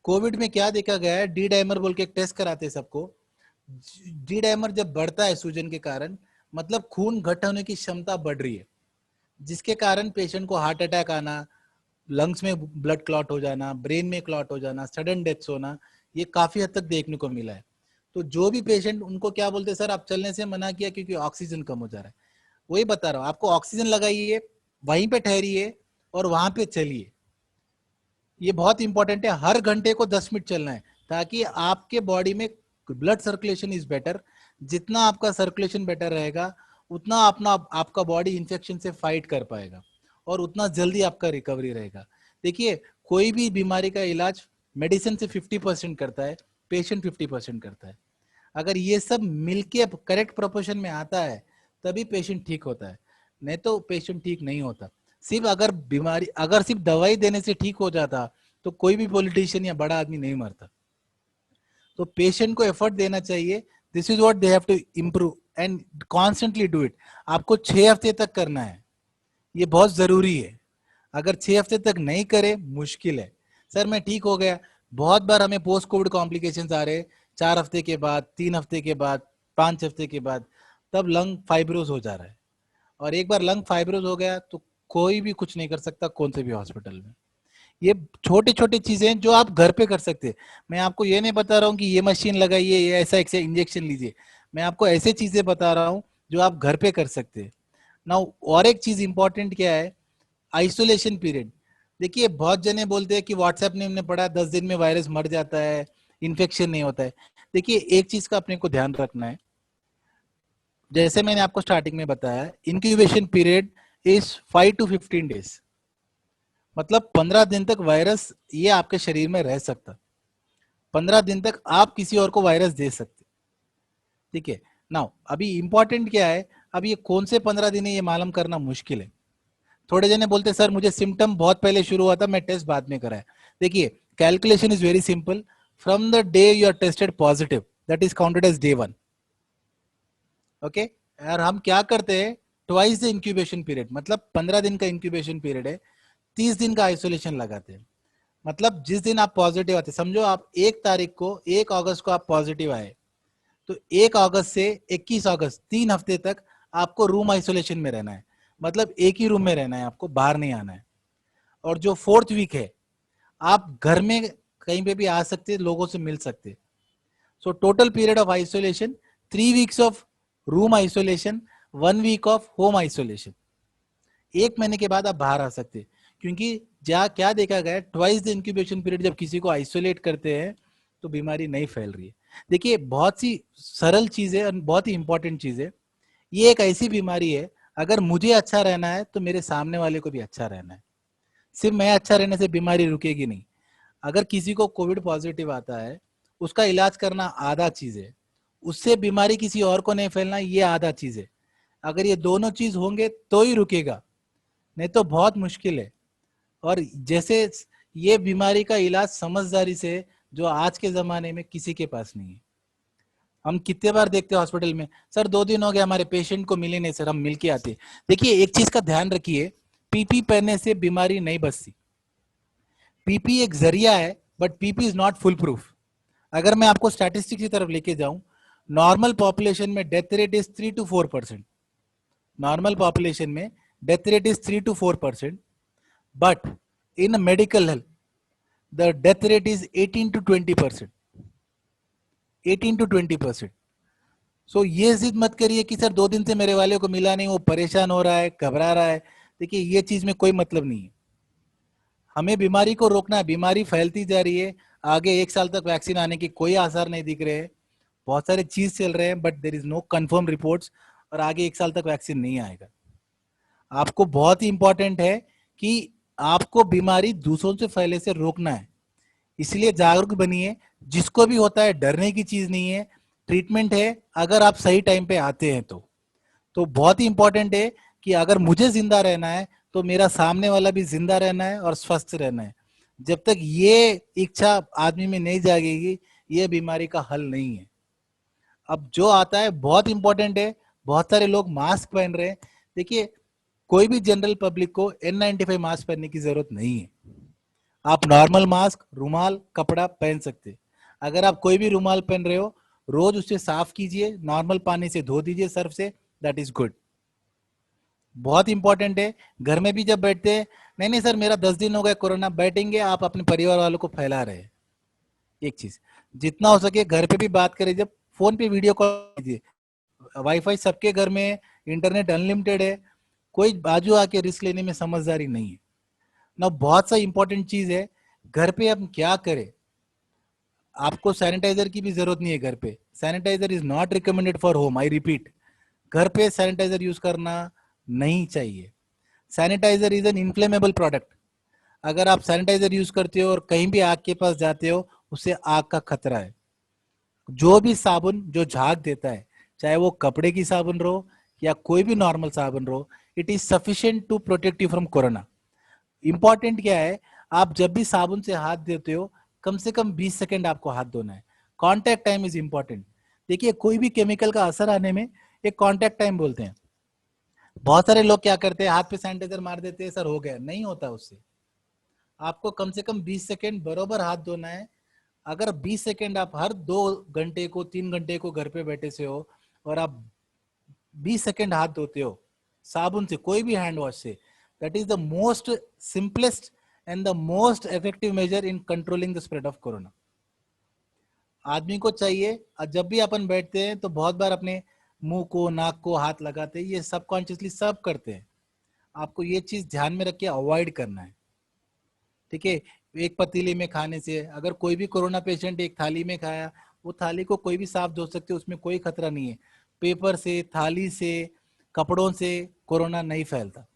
कोविड में क्या देखा गया है, डी डाइमर बोल के एक टेस्ट कराते हैं सबको। डी डाइमर जब बढ़ता है सूजन के कारण, मतलब खून घट होने की क्षमता बढ़ रही है, जिसके कारण पेशेंट को हार्ट अटैक आना, लंग्स में ब्लड क्लॉट हो जाना, ब्रेन में क्लॉट हो जाना, सडन डेथ्स होना, ये काफी हद तक देखने को मिला है। तो जो भी पेशेंट, उनको क्या बोलते हैं, सर आप चलने से मना किया क्योंकि ऑक्सीजन कम हो जा रहा है। वही बता रहा हूँ आपको, ऑक्सीजन लगाइए, वहीं पे ठहरिए और वहां पे चलिए। ये बहुत इंपॉर्टेंट है। हर घंटे को 10 मिनट चलना है, ताकि आपके बॉडी में ब्लड सर्कुलेशन इज बेटर। जितना आपका सर्कुलेशन बेटर रहेगा, उतना अपना आपका बॉडी इन्फेक्शन से फाइट कर पाएगा और उतना जल्दी आपका रिकवरी रहेगा। देखिए, कोई भी बीमारी का इलाज मेडिसिन से 50% करता है, पेशेंट 50% करता है। अगर ये सब मिलके करेक्ट प्रोपोर्शन में आता है, तभी पेशेंट ठीक होता है, नहीं तो पेशेंट ठीक नहीं होता। सिर्फ अगर बीमारी, अगर सिर्फ दवाई देने से ठीक हो जाता तो कोई भी पॉलिटिशियन या बड़ा आदमी नहीं मरता। तो पेशेंट को एफर्ट देना चाहिए। This is what they have to improve and constantly do it. आपको 6 हफ्ते तक करना है, ये बहुत जरूरी है। अगर 6 हफ्ते तक नहीं करे, मुश्किल है। सर मैं ठीक हो गया, बहुत बार हमें पोस्ट कोविड कॉम्प्लिकेशंस आ रहे, 4 हफ्ते के बाद, 3 हफ्ते के बाद, 5 हफ्ते के बाद, तब लंग फाइब्रोज हो जा रहा है। और एक बार लंग फाइब्रोज हो गया तो कोई भी कुछ नहीं कर सकता, कौन से भी हॉस्पिटल में। ये छोटी छोटी चीजें जो आप घर पे कर सकते हैं। मैं आपको ये नहीं बता रहा हूँ कि ये मशीन लगाइए, ये ऐसा इंजेक्शन लीजिए। मैं आपको ऐसे चीजें बता रहा हूँ जो आप घर पे कर सकते हैं। नाउ और एक चीज इंपॉर्टेंट क्या है, आइसोलेशन पीरियड। देखिए, बहुत जने बोलते हैं कि व्हाट्सएप ने हमने पढ़ा 10 दिन में वायरस मर जाता है, इन्फेक्शन नहीं होता है। देखिए, एक चीज का अपने को ध्यान रखना है, जैसे मैंने आपको स्टार्टिंग में बताया, incubation period is 5 to 15 days. मतलब 15 दिन तक वायरस ये आपके शरीर में रह सकता, 15 दिन तक आप किसी और को वायरस दे सकते। ठीक है। नाउ अभी इंपॉर्टेंट क्या है, अब ये कौन से 15 दिन है ये मालूम करना मुश्किल है। थोड़े जने बोलते सर मुझे सिम्टम बहुत पहले शुरू हुआ था, मैं टेस्ट बाद में कराया। देखिए, calculation is very simple. From the day you are tested positive, that is counted as day 1। Okay. और हम क्या करते हैं, ट्वाइस द इंक्यूबेशन पीरियड, मतलब 15 दिन का इंक्यूबेशन पीरियड है, 30 दिन का आइसोलेशन लगाते हैं। मतलब जिस दिन आप पॉजिटिव आते, समझो आप 1 तारीख को, 1 अगस्त को आप पॉजिटिव आए, तो 1 अगस्त से 21 अगस्त 3 हफ्ते तक आपको रूम आइसोलेशन में रहना है। मतलब एक ही रूम में रहना है, आपको बाहर नहीं आना है। और जो 4th वीक है, आप घर में कहीं पे भी आ सकते, लोगों से मिल सकते। So total period of isolation 3 weeks of room isolation, 1 week of home isolation. 1 महीने के बाद आप बाहर आ सकते, क्योंकि क्या देखा गया, ट्वाइस द इंक्यूबेशन पीरियड जब किसी को आइसोलेट करते हैं तो बीमारी नहीं फैल रही है। देखिए बहुत सी सरल चीज है और बहुत ही इंपॉर्टेंट चीज है। ये एक ऐसी बीमारी है, अगर मुझे अच्छा रहना है तो मेरे सामने वाले को भी अच्छा रहना है। सिर्फ मैं अच्छा रहने से बीमारी रुकेगी नहीं। अगर किसी को कोविड पॉजिटिव आता है, उसका इलाज करना आधा चीज है, उससे बीमारी किसी और को नहीं फैलना ये आधा चीज है। अगर ये दोनों चीज होंगे तो ही रुकेगा, नहीं तो बहुत मुश्किल है। और जैसे ये बीमारी का इलाज समझदारी से, जो आज के जमाने में किसी के पास नहीं है। हम कितने बार देखते हैं हॉस्पिटल में, सर 2 दिन हो गए हमारे पेशेंट को मिले नहीं सर, हम मिल के आते। देखिए एक चीज का ध्यान रखिए, पीपी पहनने से बीमारी नहीं बचती। पीपी एक जरिया है, but PP is not full proof. अगर मैं आपको स्टैटिस्टिक्स की तरफ लेके जाऊं, नॉर्मल पॉपुलेशन में death rate is 3 to 4%। Normal population में death rate is 3 to 4%, but in medical health the death rate is 18 to 20%। 18 to 20%। So ये जिद मत करिए कि सर 2 दिन से मेरे वाले को मिला नहीं, वो परेशान हो रहा है, घबरा रहा है। देखिए ये चीज में कोई मतलब नहीं है। हमें बीमारी को रोकना है, बीमारी फैलती जा रही है। आगे 1 साल तक वैक्सीन आने की कोई आसार नहीं दिख रहे हैं। बहुत सारे चीज चल रहे हैं, but there is no confirm reports, और आगे 1 साल तक वैक्सीन नहीं आएगा। आपको बहुत ही इंपॉर्टेंट है कि आपको बीमारी दूसरों से फैले से रोकना है, इसलिए जागरूक बनिए। जिसको भी होता है, डरने की चीज नहीं है, ट्रीटमेंट है अगर आप सही टाइम पे आते हैं तो बहुत ही इंपॉर्टेंट है कि अगर मुझे जिंदा रहना है तो मेरा सामने वाला भी जिंदा रहना है और स्वस्थ रहना है। जब तक ये इच्छा आदमी में नहीं जागेगी, ये बीमारी का हल नहीं है। अब जो आता है बहुत इंपॉर्टेंट है, बहुत सारे लोग मास्क पहन रहे हैं। देखिए कोई भी जनरल पब्लिक को N95 मास्क पहनने की जरूरत नहीं है। आप नॉर्मल मास्क, रुमाल, कपड़ा पहन सकते। अगर आप कोई भी रुमाल पहन रहे हो, रोज उसे साफ कीजिए, नॉर्मल पानी से धो दीजिए सर्फ से, दैट इज गुड। बहुत इंपॉर्टेंट है। घर में भी जब बैठते हैं, नहीं नहीं सर मेरा 10 दिन हो गए कोरोना, बैठेंगे आप अपने परिवार वालों को फैला रहे हैं। एक चीज, जितना हो सके घर पे भी बात करें, जब फोन पे वीडियो कॉल कीजिए, वाईफाई सबके घर में है, इंटरनेट अनलिमिटेड है, कोई बाजू आके रिस्क लेने में समझदारी नहीं है ना। बहुत सा इंपॉर्टेंट चीज है, घर पे हम क्या करें। आपको सैनिटाइजर की भी जरूरत नहीं है घर पे। Sanitiser is not recommended for home, I repeat. घर पे सैनिटाइजर यूज करना नहीं चाहिए। Sanitiser is an inflammable product. अगर आप सैनिटाइजर यूज करते हो और कहीं भी आग के पास जाते हो, उससे आग का खतरा है। जो भी साबुन जो झाग देता है, चाहे वो कपड़े की साबुन रहो या कोई भी नॉर्मल साबुन रहो, it is sufficient to protect you from corona. Important क्या है, आप जब भी साबुन से हाथ धोते हो, कम से कम 20 सेकंड आपको हाथ धोना है। Contact time is important. देखिए कोई भी केमिकल का असर आने में एक कॉन्टैक्ट टाइम बोलते हैं। बहुत सारे लोग क्या करते हैं, हाथ पे सैनिटाइजर मार देते हैं, सर हो गया, नहीं होता उससे। आपको कम से कम 20 सेकंड बरोबर हाथ धोना है। अगर 20 सेकंड आप हर 2 घंटे को, 3 घंटे को घर पे बैठे से हो और आप 20 सेकंड हाथ धोते हो साबुन से, कोई भी हैंड वॉश से, that is the most simplest and the most effective measure in controlling the spread of corona. आदमी को चाहिए, जब भी अपन बैठते हैं तो बहुत बार अपने मुंह को, नाक को हाथ लगाते हैं, ये सबकॉन्शियसली सब करते हैं। आपको ये चीज ध्यान में रख के अवॉइड करना है, ठीक है। एक पतीले में खाने से, अगर कोई भी कोरोना पेशेंट एक थाली में खाया, वो थाली को कोई भी साफ धो सकते हो, उसमें कोई खतरा नहीं है। पेपर से, थाली से, कपड़ों से कोरोना नहीं फैलता।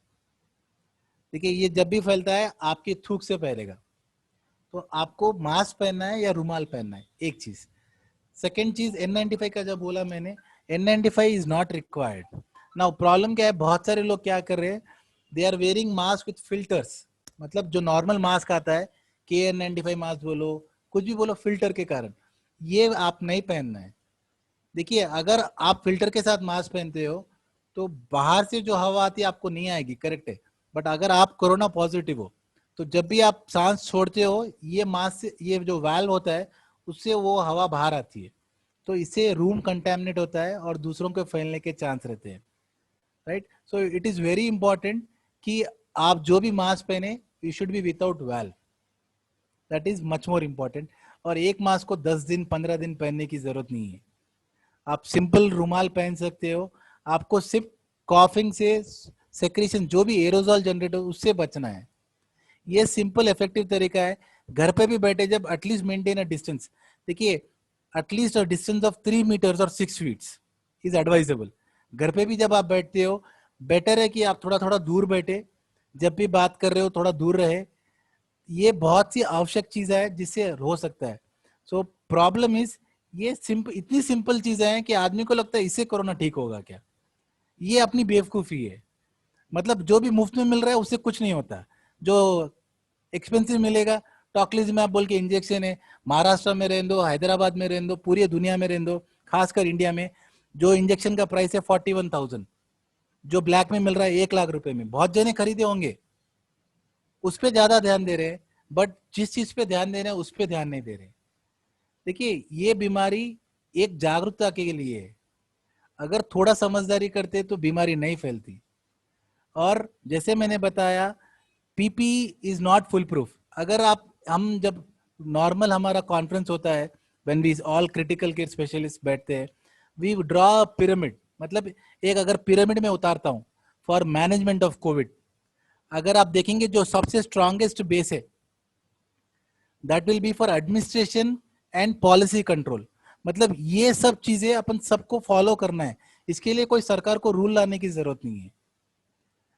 देखिए ये जब भी फैलता है आपकी थूक से फैलेगा। तो आपको मास्क पहनना है या रुमाल पहनना है, एक चीज। सेकेंड चीज, N95 का जब बोला मैंने, N95 is not required. Now problem क्या है, बहुत सारे लोग क्या कर रहे हैं, they are wearing mask with filters. मतलब जो नॉर्मल मास्क आता है, KN95 मास्क बोलो, कुछ भी बोलो, फिल्टर के कारण, ये आप नहीं पहनना है। देखिए अगर आप फिल्टर के साथ मास्क पहनते हो तो बाहर से जो हवा आती है आपको नहीं आएगी, करेक्ट है। बट अगर आप कोरोना पॉजिटिव हो तो जब भी आप सांस छोड़ते हो ये मास्क से, ये जो वाल्व होता है उससे वो हवा बाहर आती है, तो इससे रूम कंटेमिनेट होता है और दूसरों को फैलने के चांस रहते हैं, right. So it is very important कि आप जो भी मास्क पहने you should be without valve, that is much more important. और एक मास्क को 10 दिन 15 दिन पहनने की जरूरत नहीं है, आप सिंपल रुमाल पहन सकते हो। आपको सिर्फ कॉफिंग से, सेक्रेशन जो भी एरोजॉल जनरेट हो उससे बचना है। ये सिंपल इफेक्टिव तरीका है। घर पे भी बैठे जब एटलीस्ट मेंटेन अ डिस्टेंस, देखिए at least a distance of 3 metres और 6 फीट इज एडवाइजेबल। घर पे भी जब आप बैठते हो बेटर है कि आप थोड़ा थोड़ा दूर बैठे, जब भी बात कर रहे हो थोड़ा दूर रहे। ये बहुत सी आवश्यक चीजें है जिससे हो सकता है। सो प्रॉब्लम इज ये सिंपल, इतनी सिंपल चीजें हैं कि आदमी को लगता है इससे कोरोना ठीक होगा क्या। ये अपनी बेवकूफी है। मतलब जो भी मुफ्त में मिल रहा है उससे कुछ नहीं होता, जो एक्सपेंसिव मिलेगा टॉकलिज्मैब बोल के इंजेक्शन है, महाराष्ट्र में रहने दो, हैदराबाद में रहने दो, पूरी दुनिया में रहने दो, खासकर इंडिया में जो इंजेक्शन का प्राइस है 41,000, जो ब्लैक में मिल रहा है 1 लाख रुपए में, बहुत जने खरीदे होंगे, उस पर ज्यादा ध्यान दे रहे हैं। बट जिस चीज पे ध्यान दे रहे हैं उस पर ध्यान नहीं दे रहे। देखिए ये बीमारी एक जागरूकता के लिए है, अगर थोड़ा समझदारी करते तो बीमारी नहीं फैलती। और जैसे मैंने बताया PP is not full proof. अगर आप, हम जब नॉर्मल हमारा कॉन्फ्रेंस होता है, when we all critical care specialist बैठते हैं, वी ड्रॉ पिरामिड, मतलब एक अगर पिरामिड में उतारता हूँ फॉर मैनेजमेंट ऑफ कोविड, अगर आप देखेंगे जो सबसे स्ट्रॉन्गेस्ट बेस है that will be for administration and policy control. मतलब ये सब चीजें अपन सबको फॉलो करना है, इसके लिए कोई सरकार को रूल लाने की जरूरत नहीं है।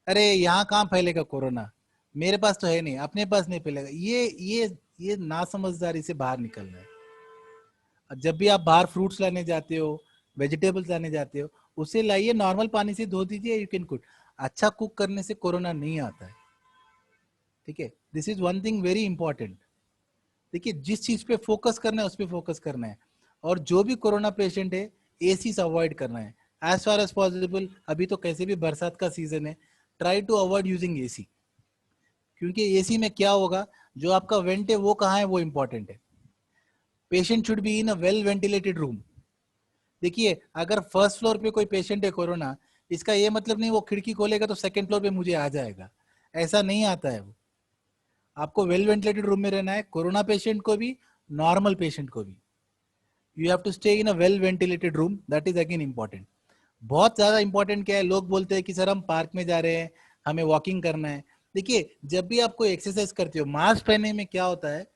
अरे यहाँ कहाँ फैलेगा कोरोना, मेरे पास तो है नहीं, अपने पास नहीं फैलेगा, ये नासमझदारी से बाहर निकलना है। जब भी आप बाहर फ्रूट्स लाने जाते हो, वेजिटेबल्स लाने जाते हो, उसे लाइए नॉर्मल पानी से धो दीजिए, यू कैन कुक। अच्छा कुक करने से कोरोना नहीं आता है, ठीक है। This is one thing very important. देखिए जिस चीज पे फोकस करना है उस पे फोकस करना है। और जो भी कोरोना पेशेंट है एसी से अवॉइड करना है एज फार एज पॉसिबल। अभी तो कैसे भी बरसात का सीजन है, try to avoid using AC, क्योंकि एसी में क्या होगा, जो आपका वेंट है वो कहाँ है वो इंपॉर्टेंट है। Patient should be in a well ventilated room. देखिए अगर फर्स्ट फ्लोर पे कोई पेशेंट है कोरोना, इसका ये मतलब नहीं वो खिड़की खोलेगा तो सेकंड फ्लोर पे मुझे आ जाएगा, ऐसा नहीं आता है वो। आपको वेल वेंटिलेटेड रूम में रहना है, कोरोना पेशेंट को भी, नॉर्मल पेशेंट को भी। You have to stay in a well ventilated room, that is again important. बहुत ज्यादा इंपॉर्टेंट क्या है, लोग बोलते हैं कि सर हम पार्क में जा रहे हैं, हमें वॉकिंग करना है। देखिए जब भी आप कोई एक्सरसाइज करते हो, मास्क पहनने में क्या होता है,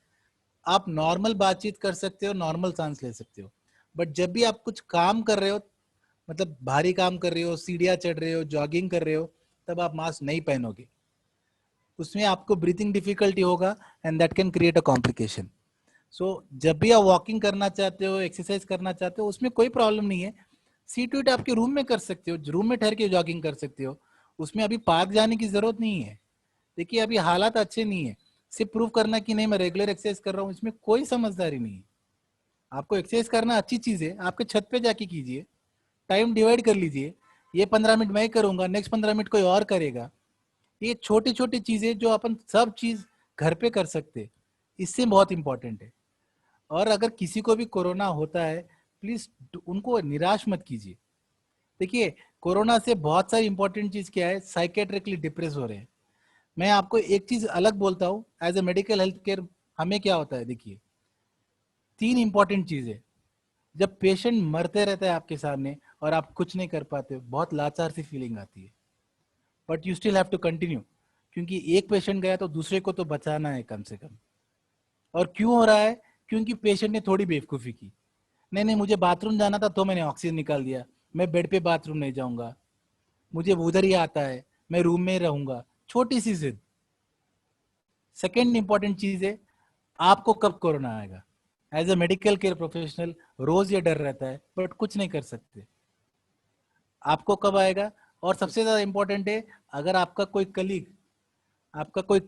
आप नॉर्मल बातचीत कर सकते हो, नॉर्मल सांस ले सकते हो। बट जब भी आप कुछ काम कर रहे हो, मतलब भारी काम कर रहे हो, सीढ़ियाँ चढ़ रहे हो, जॉगिंग कर रहे हो, तब आप मास्क नहीं पहनोगे, उसमें आपको ब्रीथिंग डिफिकल्टी होगा and that can create a complication. So जब भी आप वॉकिंग करना चाहते हो, एक्सरसाइज करना चाहते हो, उसमें कोई प्रॉब्लम नहीं है। सीट वीट आपके रूम में कर सकते हो, रूम में ठहर के जॉगिंग कर सकते हो, उसमें अभी पार्क जाने की जरूरत नहीं है। देखिए अभी हालात अच्छे नहीं है, सिर्फ प्रूव करना कि नहीं मैं रेगुलर एक्सरसाइज कर रहा हूँ, इसमें कोई समझदारी नहीं है। आपको एक्सरसाइज करना अच्छी चीज है, आपके छत पे जाके कीजिए, टाइम डिवाइड कर लीजिए, ये 15 मिनट मैं करूंगा, नेक्स्ट 15 मिनट कोई और करेगा। ये छोटी छोटी चीजें जो अपन सब चीज घर पे कर सकते, इससे बहुत इंपॉर्टेंट है। और अगर किसी को भी कोरोना होता है प्लीज उनको निराश मत कीजिए। देखिए कोरोना से बहुत सारी इंपॉर्टेंट चीज क्या है, साइकेट्रिकली डिप्रेस हो रहे हैं। मैं आपको एक चीज अलग बोलता हूँ, as a medical health care हमें क्या होता है, देखिए 3 इंपॉर्टेंट चीजें। जब पेशेंट मरते रहता है आपके सामने और आप कुछ नहीं कर पाते, बहुत लाचार सी फीलिंग आती है, but you still have to continue, क्योंकि एक पेशेंट गया तो दूसरे को तो बचाना है कम से कम। और क्यों हो रहा है, क्योंकि पेशेंट ने थोड़ी बेवकूफ़ी की, नहीं नहीं मुझे बाथरूम जाना था तो मैंने ऑक्सीजन निकाल दिया, मैं बेड पे बाथरूम नहीं जाऊंगा, मुझे उधर ही आता है, मैं रूम में रहूंगा, छोटी सी जिद। सेकेंड इंपॉर्टेंट चीज है, आपको कब कोरोना आएगा। As a medical care professional रोज ये डर रहता है बट कुछ नहीं कर सकते, आपको कब आएगा। और सबसे ज्यादा इंपॉर्टेंट है, अगर आपका कोई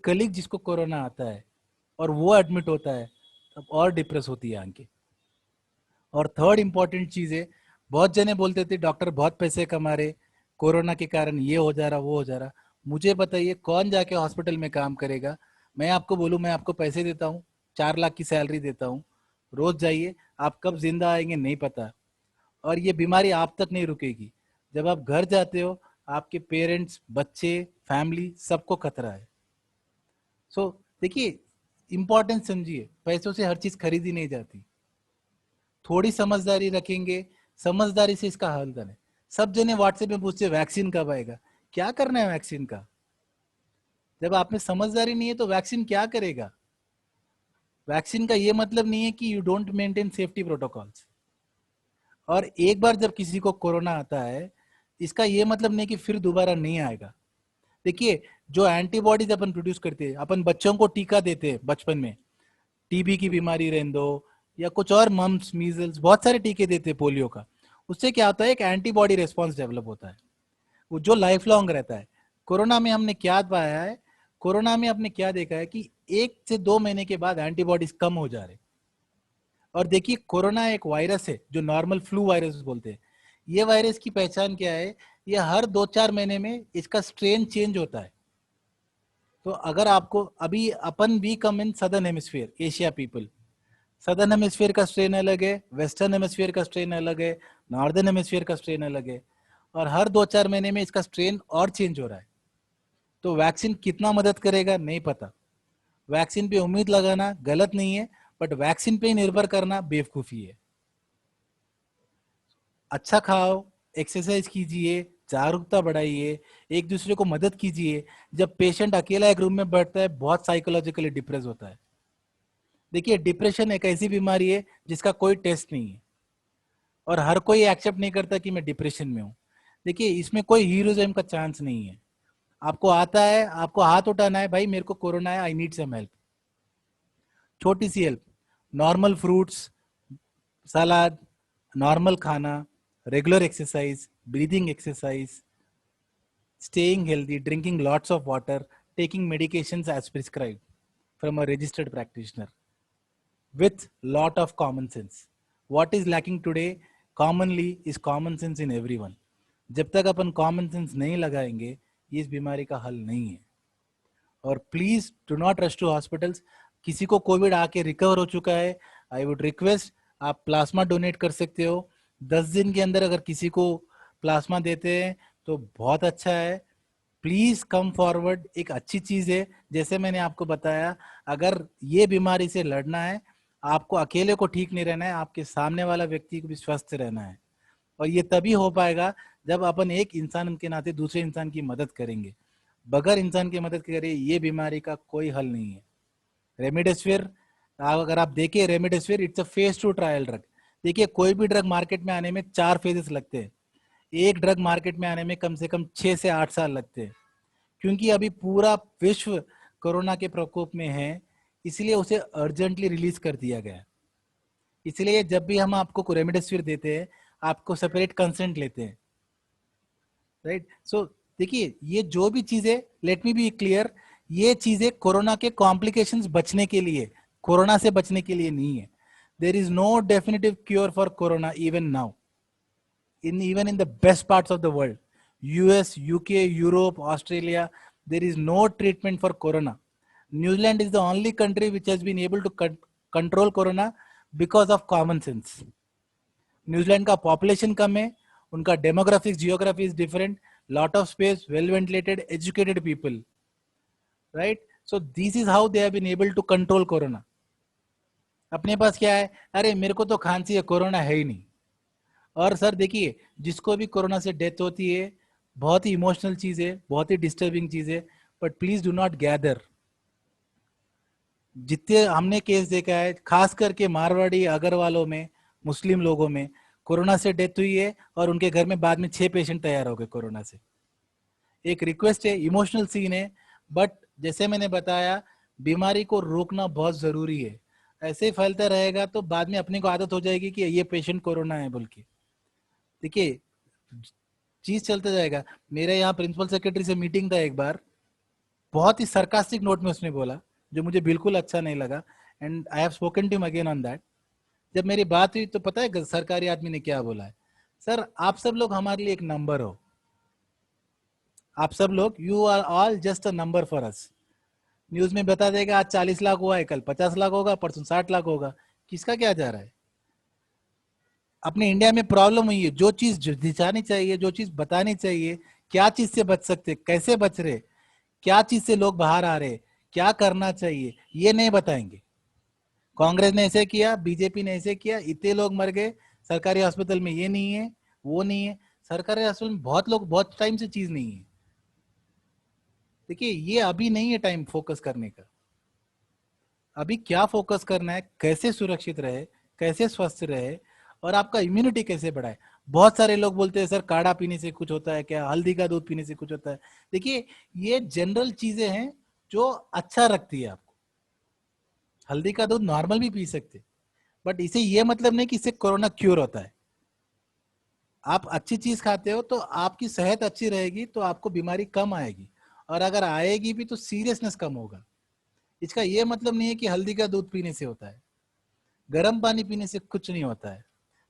कलीग जिसको कोरोना आता है और वो एडमिट होता है, तब और डिप्रेस होती है आंखें। और थर्ड इंपॉर्टेंट चीज है, बहुत जने बोलते थे डॉक्टर बहुत पैसे कमा रहे, कोरोना के कारण ये हो जा रहा वो हो जा रहा। मुझे बताइए कौन जाके हॉस्पिटल में काम करेगा? मैं आपको बोलूं मैं आपको पैसे देता हूँ, 4 लाख की सैलरी देता हूँ, रोज जाइए, आप कब जिंदा आएंगे नहीं पता। और ये बीमारी आप तक नहीं रुकेगी। जब आप घर जाते हो, आपके पेरेंट्स, बच्चे, फैमिली सबको खतरा है। सो देखिए, इंपॉर्टेंस समझिए, पैसों से हर चीज खरीदी नहीं जाती। थोड़ी समझदारी रखेंगे, समझदारी से इसका हल है। सब जने व्हाट्सएप में पूछते वैक्सीन कब आएगा। क्या करना है वैक्सीन का? जब आप में समझदारी नहीं है तो वैक्सीन क्या करेगा? वैक्सीन का ये मतलब नहीं है कि you don't maintain safety protocols. और एक बार जब किसी को कोरोना आता है, इसका ये मतलब नहीं कि फिर दोबारा नहीं आएगा। देखिए, जो एंटीबॉडीज अपन प्रोड्यूस करते हैं, अपन बच्चों को टीका देते हैं बचपन में, टीबी की बीमारी रहने दो या कुछ और, मम्स, मीजल्स, बहुत सारे टीके देते हैं पोलियो का। उससे क्या होता है, एक एंटीबॉडी रिस्पॉन्स डेवलप होता है, वो जो लाइफ लॉन्ग रहता है। कोरोना में हमने क्या पाया है, कोरोना में आपने क्या देखा है कि 1 से 2 महीने के बाद एंटीबॉडीज कम हो जा रहे। और देखिए, कोरोना एक वायरस है जो नॉर्मल फ्लू वायरस बोलते हैं। ये वायरस की पहचान क्या है, ये हर 2-4 महीने में इसका स्ट्रेन चेंज होता है। तो अगर आपको अभी, अपन we come in southern hemisphere, Asia people, southern hemisphere का स्ट्रेन अलग है, वेस्टर्न हेमिस्फीयर का स्ट्रेन अलग है, नॉर्दर्न हेमिस्फीयर का स्ट्रेन अलग है, और हर 2-4 महीने में इसका स्ट्रेन और चेंज हो रहा है। तो वैक्सीन कितना मदद करेगा नहीं पता। वैक्सीन पे उम्मीद लगाना गलत नहीं है, बट वैक्सीन पे ही निर्भर करना बेवकूफी है। अच्छा खाओ, एक्सरसाइज कीजिए, जागरूकता बढ़ाइए, एक दूसरे को मदद कीजिए। जब पेशेंट अकेला एक रूम में बैठता है, बहुत साइकोलॉजिकली डिप्रेस होता है। देखिए, डिप्रेशन एक ऐसी बीमारी है जिसका कोई टेस्ट नहीं है, और हर कोई एक्सेप्ट नहीं करता कि मैं डिप्रेशन में हूँ। देखिए, इसमें कोई हीरोइज्म का चांस नहीं है। आपको आता है, आपको हाथ उठाना है, भाई मेरे को कोरोना है, आई नीड सम हेल्प। छोटी सी help, normal fruits, salad, normal खाना, regular exercise, breathing exercise, staying healthy, drinking lots of water, taking medications as prescribed from a registered practitioner with lot of common sense. What is lacking today commonly is common sense in everyone. जब तक अपन common sense नहीं लगाएंगे, ये इस बीमारी का हल नहीं है। और please do not rush to hospitals. किसी को कोविड आके रिकवर हो चुका है, आई वुड रिक्वेस्ट, आप प्लाज्मा डोनेट कर सकते हो। 10 दिन के अंदर अगर किसी को प्लाज्मा देते हैं तो बहुत अच्छा है। प्लीज कम फॉरवर्ड, एक अच्छी चीज है। जैसे मैंने आपको बताया, अगर ये बीमारी से लड़ना है, आपको अकेले को ठीक नहीं रहना है, आपके सामने वाला व्यक्ति को भी स्वस्थ रहना है। और ये तभी हो पाएगा जब अपन एक इंसान के नाते दूसरे इंसान की मदद करेंगे। बगैर इंसान की मदद करे ये बीमारी का कोई हल नहीं है। रेमडेसिविर, अगर आप देखिए remdesivir, it's a phase 2 trial drug. देखिए, कोई भी ड्रग मार्केट में आने में 4 फेजेस लगते हैं। एक ड्रग मार्केट में आने में कम से कम 6 से 8 साल लगते हैं। क्योंकि अभी पूरा विश्व कोरोना के प्रकोप में है, इसलिए उसे अर्जेंटली रिलीज कर दिया गया। इसलिए जब भी हम आपको रेमडेसिविर देते हैं, आपको सेपरेट कंसेंट लेते हैं, राइट। सो देखिए, ये जो भी चीजें, लेट मी बी क्लियर, ये चीजें कोरोना के कॉम्प्लिकेशंस बचने के लिए, कोरोना से बचने के लिए नहीं है। There is no definitive cure for corona even now, even in the best parts of the world, US, UK, Europe, Australia, there is no treatment for corona. New Zealand is the only country which has been able to control corona because of common sense. New Zealand का population कम है, उनका demographics, geography is different, lot of space, well ventilated, educated people, right. So this is how they have been able to control corona. अपने पास क्या है, अरे मेरे को तो खांसी है, कोरोना है ही नहीं। और सर देखिए, जिसको भी कोरोना से डेथ होती है, बहुत ही इमोशनल चीज है, बहुत ही डिस्टर्बिंग चीज है, but please do not gather. जितने हमने केस देखा है, खास करके मारवाड़ी अगरवालों में, मुस्लिम लोगों में कोरोना से डेथ हुई है, और उनके घर में बाद में 6 पेशेंट तैयार हो गए कोरोना से। एक रिक्वेस्ट है, इमोशनल सीन है, बट जैसे मैंने बताया, बीमारी को रोकना बहुत जरूरी है। ऐसे ही फैलता रहेगा तो बाद में अपने को आदत हो जाएगी कि ये पेशेंट कोरोना है बोल के। देखिए, चीज चलता जाएगा। मेरे यहाँ प्रिंसिपल सेक्रेटरी से मीटिंग था एक बार, बहुत ही सरकास्टिक नोट में उसने बोला, जो मुझे बिल्कुल अच्छा नहीं लगा, and I have spoken to him again on that. जब मेरी बात हुई तो पता है सरकारी आदमी ने क्या बोला है, सर आप सब लोग हमारे लिए एक नंबर हो, आप सब लोग, you are all just a number for us. News में बता देगा आज 40 लाख हुआ है, कल 50 लाख होगा, परसों 60 लाख होगा, किसका क्या जा रहा है। अपने इंडिया में प्रॉब्लम हुई है, जो चीज दिखानी चाहिए, जो चीज बतानी चाहिए, क्या चीज से बच सकते, कैसे बच रहे, क्या चीज से लोग बाहर आ रहे, क्या करना चाहिए, ये नहीं बताएंगे। कांग्रेस ने ऐसे किया, बीजेपी ने ऐसे किया, इतने लोग मर गए सरकारी हॉस्पिटल में, ये नहीं है वो नहीं है। सरकारी हॉस्पिटल में बहुत लोग, बहुत टाइम से चीज नहीं है। देखिए ये अभी नहीं है टाइम फोकस करने का। अभी क्या फोकस करना है, कैसे सुरक्षित रहे, कैसे स्वस्थ रहे, और आपका इम्यूनिटी कैसे बढ़ाए। बहुत सारे लोग बोलते हैं सर काढ़ा पीने से कुछ होता है क्या, हल्दी का दूध पीने से कुछ होता है। देखिए ये जनरल चीजें हैं जो अच्छा रखती है आपको। हल्दी का दूध नॉर्मल भी पी सकते, बट इसे ये मतलब नहीं कि इससे कोरोना क्योर होता है। आप अच्छी चीज खाते हो तो आपकी सेहत अच्छी रहेगी, तो आपको बीमारी कम आएगी, और अगर आएगी भी तो सीरियसनेस कम होगा। इसका ये मतलब नहीं है कि हल्दी का दूध पीने से होता है, गर्म पानी पीने से कुछ नहीं होता है।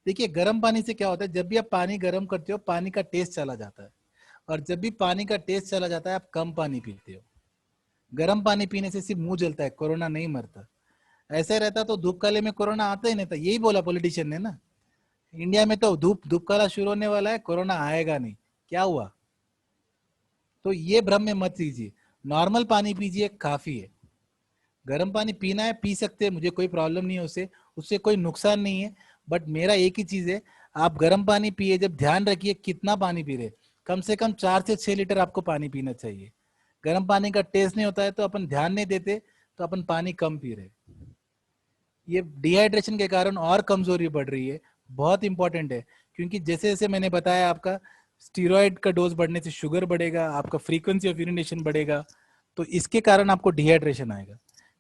देखिए गर्म पानी से क्या होता है, जब भी आप पानी गर्म करते हो पानी का टेस्ट चला जाता है, और जब भी पानी का टेस्ट चला जाता है आप कम पानी पीते हो। गर्म पानी पीने से सिर्फ मुंह जलता है, कोरोना नहीं मरता। ऐसे रहता तो धूप काले में कोरोना आता ही नहीं था, यही बोला पॉलिटिशियन ने ना। इंडिया में तो धूप धूप काला शुरू होने वाला है, कोरोना आएगा नहीं, क्या हुआ। तो ये भ्रम में मत लीजिए, नॉर्मल पानी पीजिए काफी है। गर्म पानी पीना है पी सकते हैं, मुझे कोई प्रॉब्लम नहीं है उससे, उससे कोई नुकसान नहीं है। बट मेरा एक ही चीज है, आप गर्म पानी पिए जब ध्यान रखिए कितना पानी पी रहे। कम से कम 4 से 6 लीटर आपको पानी पीना चाहिए। गर्म पानी का टेस्ट नहीं होता है तो अपन ध्यान नहीं देते, तो अपन पानी कम पी रहे। ये डिहाइड्रेशन के कारण और कमजोरी बढ़ रही है, बहुत इंपॉर्टेंट है। क्योंकि जैसे जैसे मैंने बताया, आपका स्टीरॉयड का डोज बढ़ने से शुगर बढ़ेगा, आपका फ्रीक्वेंसी ऑफ यूरिनेशन बढ़ेगा, तो इसके कारण आपको डिहाइड्रेशन आएगा।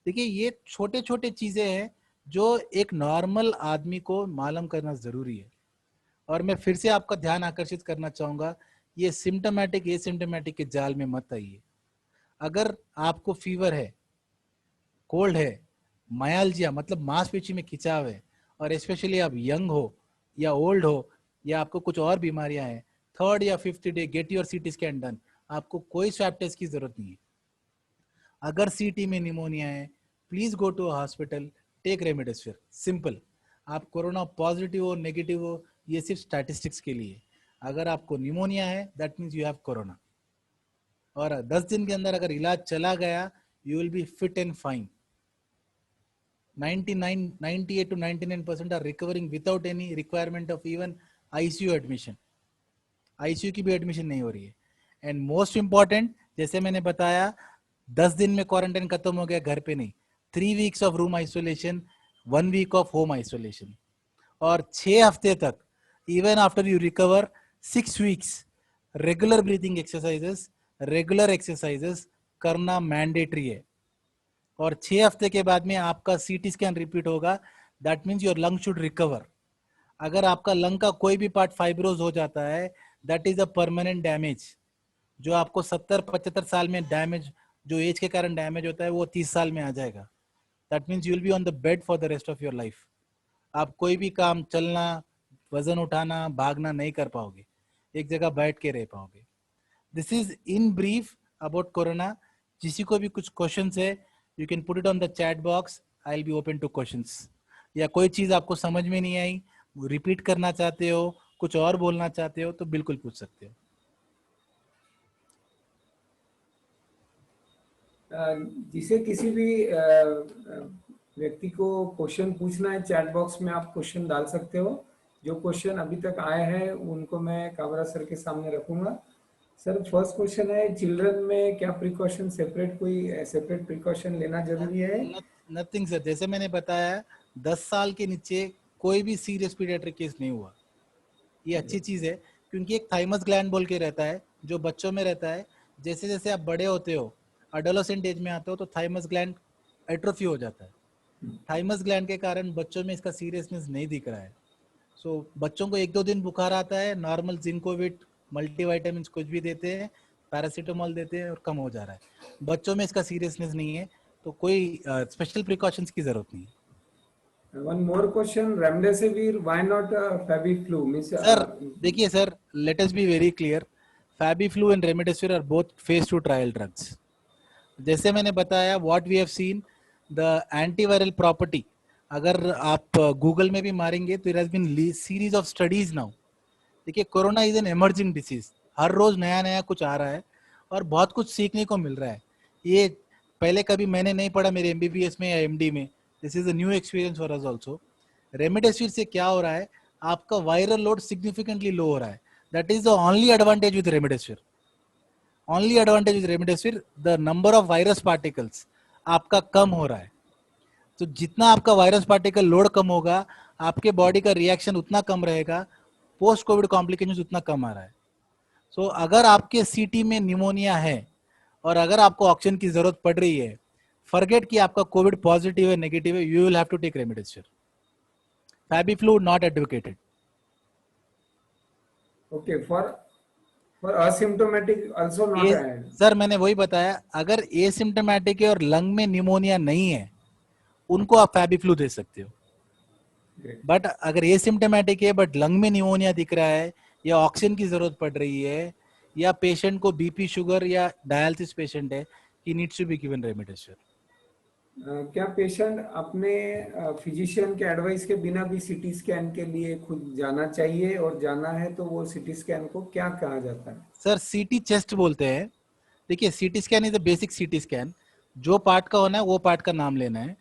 देखिए ये छोटे छोटे चीजें हैं जो एक नॉर्मल आदमी को मालूम करना जरूरी है। और मैं फिर से आपका ध्यान आकर्षित करना चाहूंगा, ये सिम्टोमेटिक एसिम्टोमेटिक के जाल में मत आइए। अगर आपको फीवर है, कोल्ड है, मायालजिया मतलब मांसपेशी में खिंचाव है, और स्पेशली आप यंग हो या ओल्ड हो, या आपको कुछ और बीमारियां हैं, 3rd या 5th डे गेट योर सीटी स्कैन डन। आपको कोई स्वैब टेस्ट की जरूरत नहीं है। अगर सीटी में निमोनिया है, please go to hospital, take remdesivir, simple. आप कोरोना पॉजिटिव हो नेगेटिव हो, ये सिर्फ स्टैटिस्टिक्स के लिए। अगर आपको निमोनिया है that means you have corona, और 10 दिन के अंदर अगर इलाज चला गया, you will be fit and fine. 98 to 99% are recovering without any requirement of even ICU admission। ICU की भी एडमिशन नहीं हो रही है। एंड मोस्ट इंपॉर्टेंट, जैसे मैंने बताया, 10 दिन में क्वारंटाइन खत्म हो गया, घर पे नहीं, 3 weeks of room isolation, 1 week of home isolation, और 6 हफ्ते तक, even after you recover, 6 weeks regular breathing exercises, regular exercises करना मैंडेटरी है। और 6 हफ्ते के बाद में आपका सीटी स्कैन रिपीट होगा, that means your lung should recover. अगर आपका लंग का कोई भी पार्ट फाइब्रोज हो जाता है, that is a permanent damage. जो आपको 70-75 साल में डैमेज, जो एज के कारण डैमेज होता है, वो 30 साल में आ जाएगा। That means you will be on the bed for the rest of your life. आप कोई भी काम, चलना, वजन उठाना, भागना नहीं कर पाओगे, एक जगह बैठ के रह पाओगे। This is in brief about corona. किसी को भी कुछ क्वेश्चंस है, you can put it on the chat box, I will be open two questions. या कोई चीज आपको समझ में नहीं आई, रिपीट करना चाहते हो, कुछ और बोलना चाहते हो, तो बिल्कुल पूछ सकते हो।
जिसे किसी भी व्यक्ति को क्वेश्चन पूछना है, चैट बॉक्स में आप क्वेश्चन डाल सकते हो। जो क्वेश्चन अभी तक आए हैं उनको मैं काबरा सर के सामने रखूंगा। सर फर्स्ट क्वेश्चन है, चिल्ड्रन में क्या प्रिकॉशन, सेपरेट कोई सेपरेट प्रिकॉशन लेना जरूरी है?
नथिंग सर, जैसे मैंने बताया, 10 साल के नीचे कोई भी सीरियस पीडियाट्रिक केस नहीं हुआ। ये अच्छी चीज है, क्योंकि एक थाइमस ग्लैंड बोल के रहता है जो बच्चों में रहता है। जैसे जैसे आप बड़े होते हो, अडोलेसेंट एज में आते हो, तो थाइमस ग्लैंड एट्रोफी हो जाता है। थाइमस ग्लैंड के कारण बच्चों में इसका सीरियसनेस नहीं दिख रहा है। सो बच्चों को 1-2 दिन बुखार आता है, नॉर्मल जिंकोविट, मल्टीविटामिन कुछ भी देते हैं, पैरासीटामोल देते हैं, और कम हो जा रहा है। बच्चों में इसका सीरियसनेस नहीं है, तो कोई स्पेशल प्रिकॉशंस की जरूरत नहीं है।
One more question, remdesivir, why not Fabiflu? Means,
sir देखिए sir, let us be very clear, Fabiflu and remdesivir are both phase 2 trial drugs. जैसे मैंने बताया, what we have seen the antiviral property, अगर आप गूगल में भी मारेंगे तो it has been series of studies now. देखिए, corona is an emerging disease, हर रोज नया नया कुछ आ रहा है और बहुत कुछ सीखने को मिल रहा है. ये पहले कभी मैंने नहीं पढ़ा मेरे एमबीबीएस में या एमडी में. This is a new experience for us also. Remdesivir से क्या हो रहा है, आपका वायरल लोड सिग्निफिकेंटली लो हो रहा है. That is the only advantage with remdesivir. Only advantage with remdesivir, the number of virus particles आपका कम हो रहा है. तो जितना आपका वायरस पार्टिकल लोड कम होगा, आपके बॉडी का रिएक्शन उतना कम रहेगा, पोस्ट कोविड कॉम्प्लिकेशन उतना कम आ रहा है. सो अगर आपके सीटी में निमोनिया है और अगर आपको ऑक्सीजन की जरूरत पड़ रही है, फॉरगेट कि आपका कोविड पॉजिटिव है नेगेटिव है, you will have to take remdesivir. Fabiflu not advocated.
okay, for asymptomatic also not
ये
add.
सर मैंने वही बताया, अगर एसिम्टोमेटिक है और लंग में निमोनिया नहीं है, उनको आप फैबीफ्लू दे सकते हो.
Great.
बट अगर एसिम्टोमेटिक है बट लंग में निमोनिया दिख रहा है, या ऑक्सीजन की जरूरत पड़ रही है, या पेशेंट को बीपी शुगर या डायलिसिस पेशेंट है, he needs to be given remdesivir.
क्या पेशेंट अपने फिजिशियन के एडवाइस के बिना भी सीटी स्कैन के लिए खुद जाना चाहिए, और जाना है तो वो सीटी स्कैन को क्या कहा जाता है?
सर सीटी चेस्ट बोलते हैं. देखिए, सीटी scan is a basic CT scan. जो पार्ट का होना है वो पार्ट का नाम लेना है.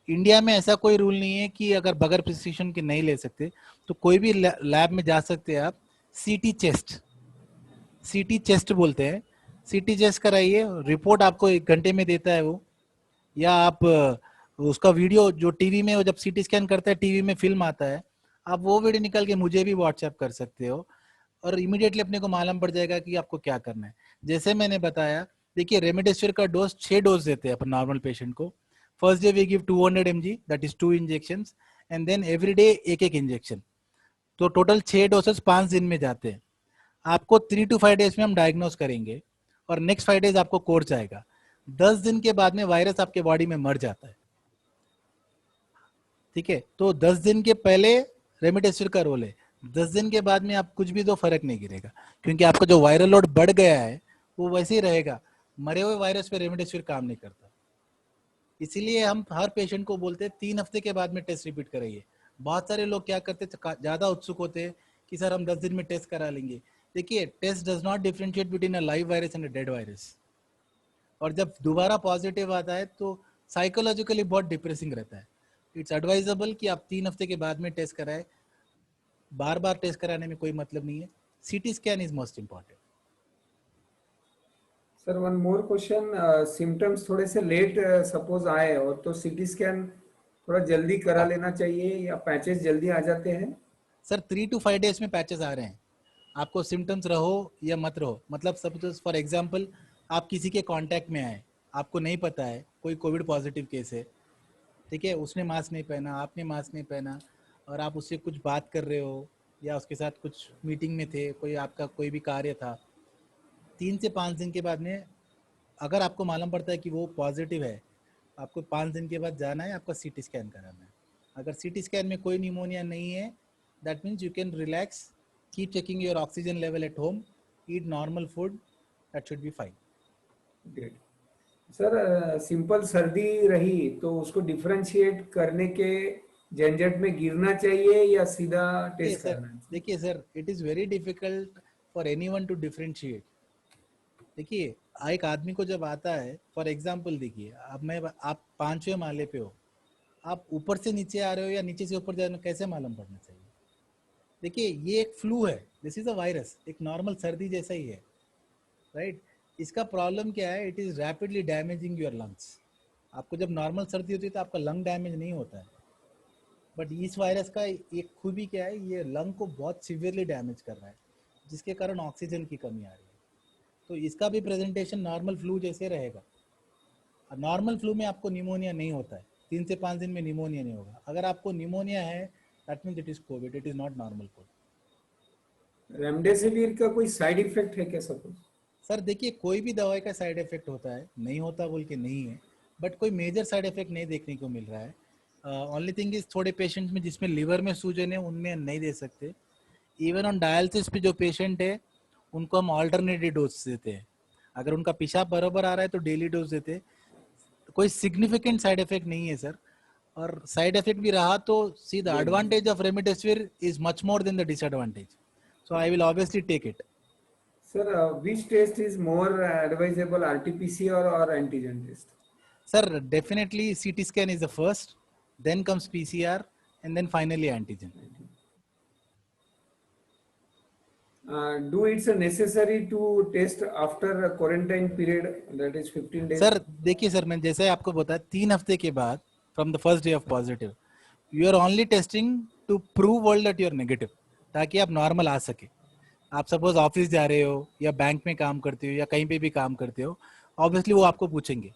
इंडिया में ऐसा कोई रूल नहीं है कि अगर बगैर प्रिस्क्रिप्शन के नहीं ले सकते, तो कोई भी लैब में जा सकते हैं आप. सीटी चेस्ट, सीटी चेस्ट बोलते हैं. सीटी चेस्ट कराइए, रिपोर्ट आपको 1 घंटे में देता है वो. या आप उसका वीडियो जो टीवी में, वो जब सीटी स्कैन करता है टीवी में फिल्म आता है, आप वो वीडियो निकाल के मुझे भी व्हाट्सएप कर सकते हो, और इमीडिएटली अपने को मालूम पड़ जाएगा कि आपको क्या करना है. जैसे मैंने बताया, देखिए रेमडेसिविर का डोज 6 डोज देते हैं अपन नॉर्मल पेशेंट को. First day we give 200 mg, that is 2 injections, and then every day एक एक इंजेक्शन. तो टोटल 6 डोसेस 5 दिन में जाते हैं. आपको 3 to 5 डेज में हम डायग्नोस करेंगे और नेक्स्ट 5 डेज आपको कोर्स आएगा. 10 दिन के बाद में वायरस आपके बॉडी में मर जाता है. ठीक है, तो 10 दिन के पहले रेमडेसिविर का रोल है. 10 दिन के बाद में आप कुछ भी दो, फर्क नहीं गिरेगा, क्योंकि आपका जो वायरल लोड बढ़ गया है वो वैसे ही रहेगा. मरे हुए वायरस पे रेमडेसिविर काम नहीं करता. इसीलिए हम हर पेशेंट को बोलते हैं 3 हफ्ते के बाद में टेस्ट रिपीट कराइए. बहुत सारे लोग क्या करते हैं, ज्यादा उत्सुक होते हैं कि सर हम 10 दिन में टेस्ट करा लेंगे. देखिए, test does not differentiate between a live virus and a dead virus. और जब दोबारा पॉजिटिव आता है तो साइकोलॉजिकली बहुत डिप्रेसिंग रहता है. इट्स एडवाइजेबल कि आप 3 हफ्ते के बाद में टेस्ट कराएं. बार बार टेस्ट कराने में कोई मतलब नहीं है. सीटी scan is most important.
Sir one more question, symptoms थोड़े से लेट सपोज आए और तो सीटी स्कैन थोड़ा जल्दी करा लेना चाहिए या पैचेस जल्दी आ जाते हैं?
सर 3 to 5 डेज में पैचेस आ रहे हैं. आपको सिम्टम्स रहो या मत रहो, मतलब सपोज फॉर एग्जांपल आप किसी के कांटेक्ट में आए, आपको नहीं पता है कोई कोविड पॉजिटिव केस है, ठीक है, उसने मास्क नहीं पहना, आपने मास्क नहीं पहना, और आप उससे कुछ बात कर रहे हो या उसके साथ कुछ मीटिंग में थे, कोई आपका कोई भी कार्य था, 3 से 5 दिन के बाद में अगर आपको मालूम पड़ता है कि वो पॉजिटिव है, आपको 5 दिन के बाद जाना है, आपका सीटी स्कैन कराना है. अगर सीटी स्कैन में कोई निमोनिया नहीं है, that means you can relax, keep checking your oxygen level at home, eat normal food, that should be fine.
Great. Sir simple सर्दी रही तो उसको डिफरेंशिएट करने के झंझट में गिरना चाहिए या सीधा टेस्ट करना चाहिए?
देखिए sir, it is very difficult for anyone to differentiate. देखिए, एक आदमी को जब आता है, फॉर एग्जांपल देखिए, अब मैं, आप 5वें माले पे हो, आप ऊपर से नीचे आ रहे हो या नीचे से ऊपर जा रहे हो, कैसे मालूम पड़ना चाहिए? देखिए, ये एक फ्लू है, दिस इज अ वायरस, एक नॉर्मल सर्दी जैसा ही है, राइट. इसका प्रॉब्लम क्या है, it is rapidly damaging your lungs. आपको जब नॉर्मल सर्दी होती है तो आपका लंग डैमेज नहीं होता है, बट इस वायरस का एक खूबी क्या है, ये लंग को बहुत सीवियरली डैमेज कर रहा है, जिसके कारण ऑक्सीजन की कमी आ रही है. तो इसका भी प्रेजेंटेशन नॉर्मल फ्लू जैसे रहेगा. नॉर्मल फ्लू में आपको निमोनिया नहीं होता है, 3 से 5 दिन में निमोनिया नहीं होगा. अगर आपको निमोनिया है, that means it is Covid, it is not normal Covid.
Remdesivir का कोई साइड इफेक्ट है क्या सपोज?
सर देखिए, कोई भी दवाई का साइड इफेक्ट होता है, नहीं होता बोल के नहीं है, बट कोई मेजर साइड इफेक्ट नहीं देखने को मिल रहा है. ओनली थिंग इज थोड़े पेशेंट्स में जिसमें लिवर में सूजन है उनमें नहीं दे सकते. इवन ऑन डायलिसिस पे जो पेशेंट है उनको हम ऑल्टरनेटिव डोज देते हैं. अगर उनका पेशाब बराबर आ रहा है तो डेली डोज देते हैं. कोई सिग्निफिकेंट साइड इफेक्ट नहीं है सर. और साइड इफेक्ट भी रहा तो see the
Good.
Advantage of remdesivir is much more than the disadvantage. So I will obviously take it.
Sir, which test is more advisable, RT-PCR or antigen test?
Sir, definitely CT scan is the first, then comes PCR, and then finally antigen.
Do it's necessary to test after a quarantine period, that is 15 days?
Sir देखिए sir, मैं जैसे आपको बताया 3 हफ्ते के बाद from the first day of positive you are only testing to prove world that you are negative, ताकि आप नॉर्मल आ सके. आप सपोज ऑफिस जा रहे हो या बैंक में काम करते हो या कहीं पे भी काम करते हो, ऑब्वियसली वो आपको पूछेंगे.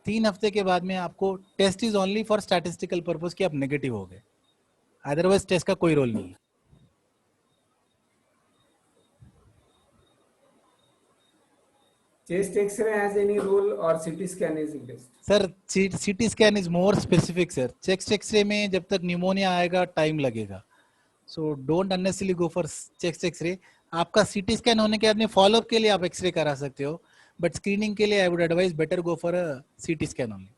3 हफ्ते के बाद में आपको test is only for statistical purpose कि आप नेगेटिव हो गए, अदरवाइज टेस्ट का कोई रोल नहीं है.
Chest X-ray has any role or CT scan is best?
Sir CT scan is more specific sir. Chest x-ray में जब तक न्यूमोनिया आएगा टाइम लगेगा. So don't unnecessarily go for chest x-ray. आपका सीटी स्कैन होने के बाद में फॉलोअप के लिए आप एक्सरे करा सकते हो, बट स्क्रीनिंग के लिए I would advise better go for a CT scan only.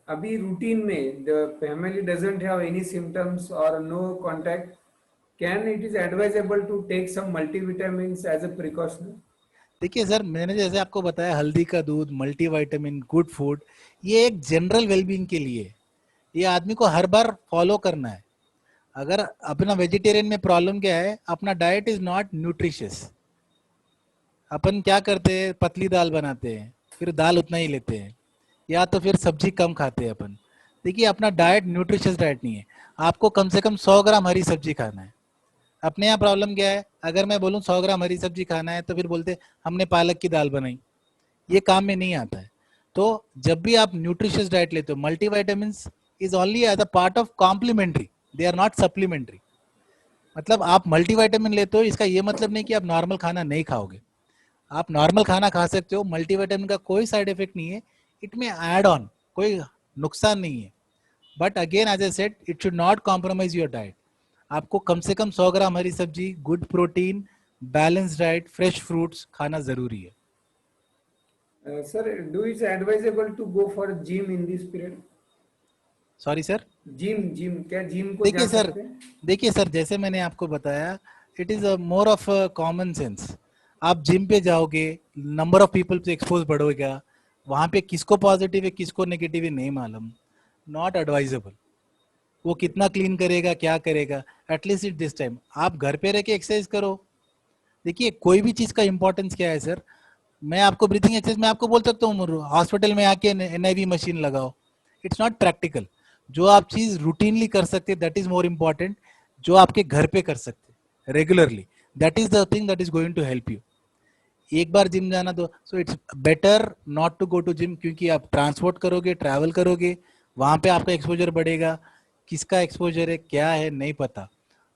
अभी रूटीन में the family doesn't have any symptoms or no contact, can it is advisable to take some multivitamins as a precaution?
देखिए sir, मैंने जैसे आपको बताया हल्दी का दूध, मल्टीविटामिन, गुड फूड, ये एक जनरल वेलबींग के लिए, ये आदमी को हर बार फॉलो करना है. अगर अपना वेजिटेरियन में प्रॉब्लम क्या है, अपना डाइट इज नॉट न्यूट्रिशियस. अपन क्या करते हैं, पतली दाल बनाते हैं, फिर दाल उतना ही लेते हैं, या तो फिर सब्जी कम खाते हैं अपन. देखिए अपना डाइट न्यूट्रिशियस डाइट नहीं है. आपको कम से कम 100 ग्राम हरी सब्जी खाना है. अपने यहाँ प्रॉब्लम क्या है, अगर मैं बोलूँ 100 ग्राम हरी सब्जी खाना है तो फिर बोलते हमने पालक की दाल बनाई. ये काम में नहीं आता है. तो जब भी आप न्यूट्रिशियस डाइट लेते हो, multivitamin is only as a part of complementary, they are not supplementary. मतलब आप मल्टीविटामिन लेते हो इसका ये मतलब नहीं कि आप नॉर्मल खाना नहीं खाओगे. आप नॉर्मल खाना खा सकते हो, मल्टीविटामिन का कोई साइड इफेक्ट नहीं है. इट में एड ऑन, कोई नुकसान नहीं है. But again as I said, it should not compromise your diet. आपको कम से कम 100 ग्राम हरी सब्जी, good protein, balance diet, fresh fruits खाना जरूरी है.
Sir, do it's advisable to go for gym in this period?
Sorry sir.
Gym क्या जिम को
देखिए
जा
सर,
सकते हैं?
देखिए सर, जैसे मैंने आपको बताया, it is more of common sense. आप जिम पे जाओगे, नंबर ऑफ पीपल से एक्सपोज बढ़ेगा, वहां पे किसको पॉजिटिव है किसको नेगेटिव है नहीं मालूम. Not advisable. वो कितना क्लीन करेगा, क्या करेगा. एटलीस्ट इट दिस टाइम आप घर पे रह के एक्सरसाइज करो. देखिए कोई भी चीज का इंपॉर्टेंस क्या है सर, मैं आपको ब्रीथिंग एक्सरसाइज में आपको बोल सकता हूँ हॉस्पिटल में आके एनआईवी मशीन लगाओ. It's not practical. जो आप चीज रूटीनली कर सकते दैट इज मोर इम्पॉर्टेंट. जो आपके घर पे कर सकते regularly, that is the thing that is going to help you. एक बार जिम जाना दो, so it's better not to go to gym, क्योंकि आप ट्रांसपोर्ट करोगे, ट्रैवल करोगे, वहां पे आपका एक्सपोजर बढ़ेगा. किसका एक्सपोजर है क्या है नहीं पता.